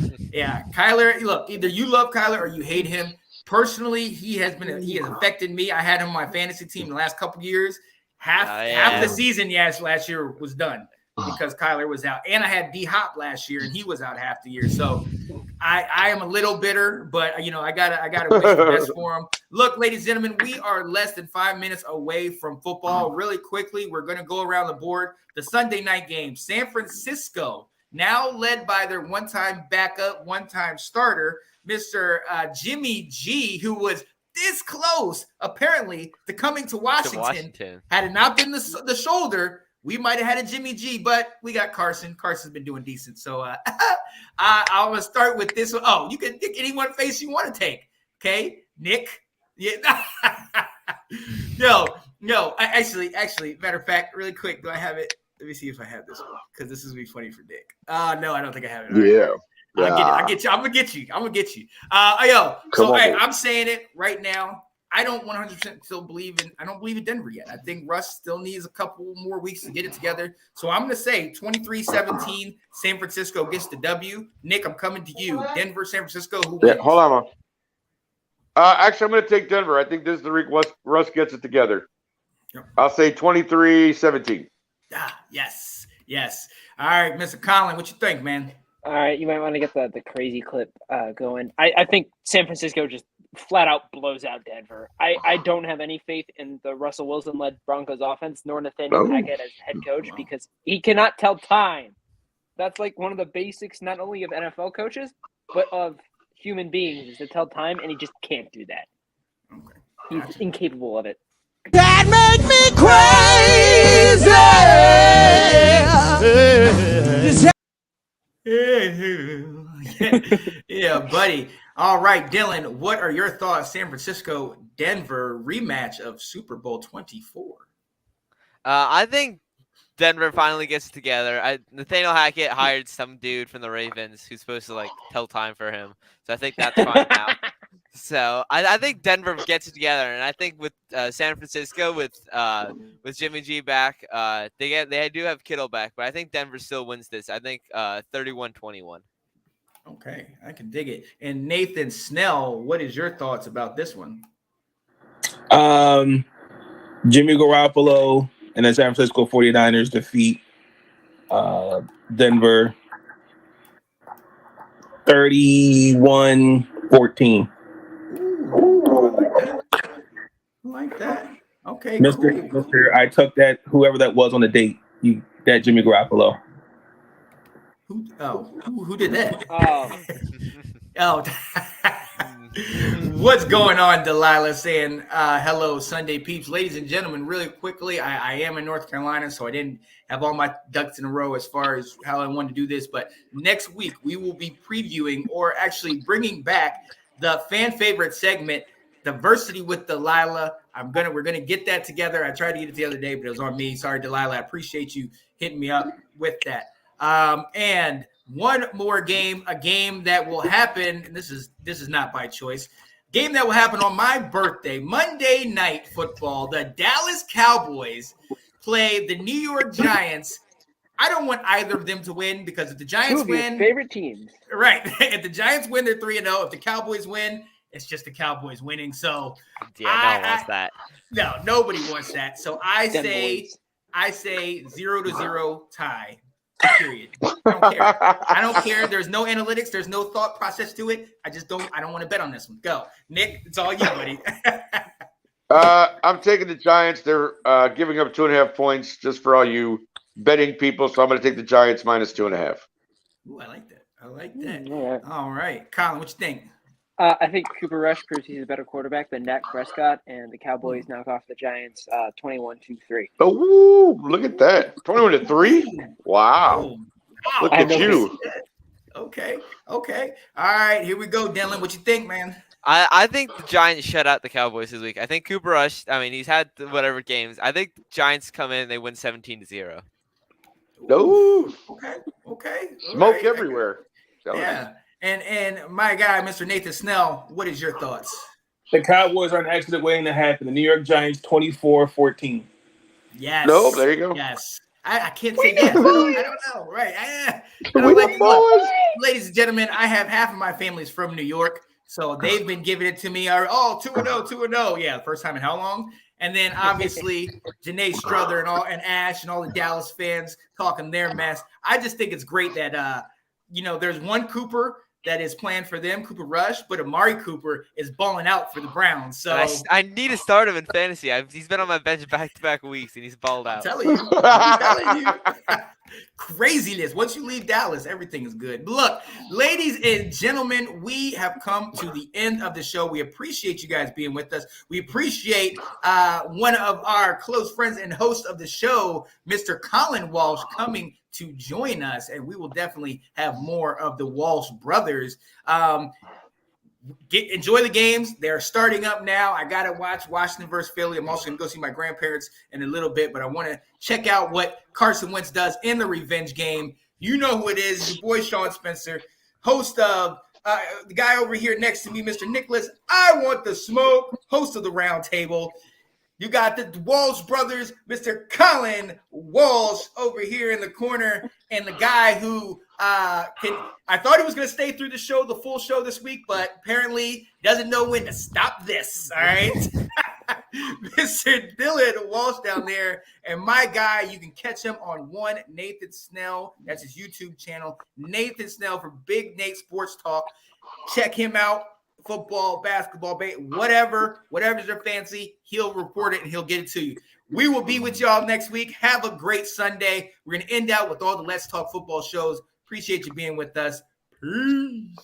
Kyler, look, either you love Kyler or you hate him. Personally, he has affected me. I had him on my fantasy team the last couple of years. Half the season, last year was done because Kyler was out. And I had D-Hop last year, and he was out half the year. So I am a little bitter, but I gotta wish the best for him. Look, ladies and gentlemen, we are less than 5 minutes away from football. Really quickly, we're gonna go around the board. The Sunday night game, San Francisco, now led by their one-time backup, one-time starter, Mr. Jimmy G, who was this close, apparently, to coming to Washington. Had it not been the shoulder, we might have had a Jimmy G, but we got Carson. Carson's been doing decent. So I'm going to start with this one. Oh, you can pick any one face you want to take. Okay, Nick? Yeah. No. Actually, matter of fact, really quick, do I have it? Let me see if I have this one because this is gonna be funny for Nick. No, I don't think I have it. Yeah. I get you. I'm gonna get you. I'm saying it right now. I don't 100% still believe in. I don't believe in Denver yet. I think Russ still needs a couple more weeks to get it together. So I'm gonna say 23-17. San Francisco gets the W. Nick, I'm coming to you. Denver, San Francisco. Who wins? Hold on. Actually, I'm going to take Denver. I think this is the week Russ gets it together. Yep. I'll say 23-17. Yes. All right, Mr. Colin, what you think, man? All right, you might want to get the crazy clip going. I think San Francisco just flat out blows out Denver. I don't have any faith in the Russell Wilson-led Broncos offense, nor Nathaniel Hackett as head coach, because he cannot tell time. That's like one of the basics, not only of NFL coaches, but of human beings, is to tell time, and he just can't do that. Okay. He's incapable of it. That make me crazy. Yeah, buddy. All right, Dillon, what are your thoughts? San Francisco, Denver rematch of Super Bowl 24. I think Denver finally gets it together. Nathaniel Hackett hired some dude from the Ravens who's supposed to tell time for him. So I think that's fine now. So I think Denver gets it together, and I think with San Francisco with Jimmy G back, they do have Kittle back, but I think Denver still wins this. I think 31-21. Okay, I can dig it. And Nathan Snell, what is your thoughts about this one? Jimmy Garoppolo and the San Francisco 49ers defeat Denver 31-14. I like that. Okay, Mr. cool. Mr. I took that, whoever that was on the date, that Jimmy Garoppolo. Who did that? Oh. What's going on, Delilah? Saying hello, Sunday peeps. Ladies and gentlemen, really quickly, I am in North Carolina, so I didn't have all my ducks in a row as far as how I wanted to do this. But next week, we will be previewing, or actually bringing back, the fan favorite segment, Diversity with Delilah. We're gonna get that together. I tried to get it the other day, but it was on me. Sorry, Delilah. I appreciate you hitting me up with that. And one more game, a game that will happen. And this is not by choice. Game that will happen on my birthday, Monday Night Football. The Dallas Cowboys play the New York Giants. I don't want either of them to win, because if the Giants win, favorite teams, right? If the Giants win, they're 3-0. If the Cowboys win, it's just the Cowboys winning. So yeah, no one wants that. No, nobody wants that. So I say 0-0 tie. Period. I don't care. There's no analytics. There's no thought process to it. I don't want to bet on this one. Go, Nick. It's all you, buddy. I'm taking the Giants. They're giving up 2.5 points, just for all you betting people. So I'm going to take the Giants minus 2.5. Ooh, I like that. Yeah. All right, Colin, what you think? I think Cooper Rush proves he's a better quarterback than Dak Prescott, and the Cowboys knock off the Giants 21-3. Oh, look at that. 21-3? Wow. Look at you. Okay. All right, here we go, Dillon. What you think, man? I think the Giants shut out the Cowboys this week. I think Cooper Rush, he's had whatever games. I think the Giants come in and they win 17-0. No. Okay. Smoke everywhere. Yeah. And my guy, Mr. Nathan Snell, what is your thoughts? The Cowboys are an accident waiting to happen. The New York Giants 24-14. Yes. No, there you go. Yes. I can't say yes. I don't know. Right. I don't like it. Ladies and gentlemen, I have half of my family's from New York, so they've been giving it to me. 2-0. Yeah, the first time in how long? And then obviously Janae Struther and Ash and all the Dallas fans talking their mess. I just think it's great that there's one Cooper that is playing for them, Cooper Rush, but Amari Cooper is balling out for the Browns. So I need to start him in fantasy. He's been on my bench back-to-back weeks, and he's balled out. I'm telling you. Craziness. Once you leave Dallas, everything is good. But look, ladies and gentlemen, we have come to the end of the show. We appreciate you guys being with us. We appreciate one of our close friends and host of the show, Mr. Colin Walsh, coming to join us, and we will definitely have more of the Walsh brothers. enjoy the games. They're starting up now. I got to watch Washington versus Philly. I'm also going to go see my grandparents in a little bit, but I want to check out what Carson Wentz does in the revenge game. You know who it is, your boy Sean Spencer, host of the guy over here next to me, Mr. Nicholas, I Want the Smoke, host of the Round Table. You got the Walsh brothers, Mr. Colin Walsh over here in the corner, and the guy who I thought he was going to stay through the full show this week, but apparently doesn't know when to stop this, all right? Mr. Dillon Walsh down there, and my guy, you can catch him on one Nathan Snell. That's his YouTube channel, Nathan Snell for Big Nate Sports Talk. Check him out. Football, basketball, whatever's your fancy, he'll report it and he'll get it to you. We will be with y'all next week. Have a great Sunday. We're going to end out with all the Let's Talk Football shows. Appreciate you being with us. Peace.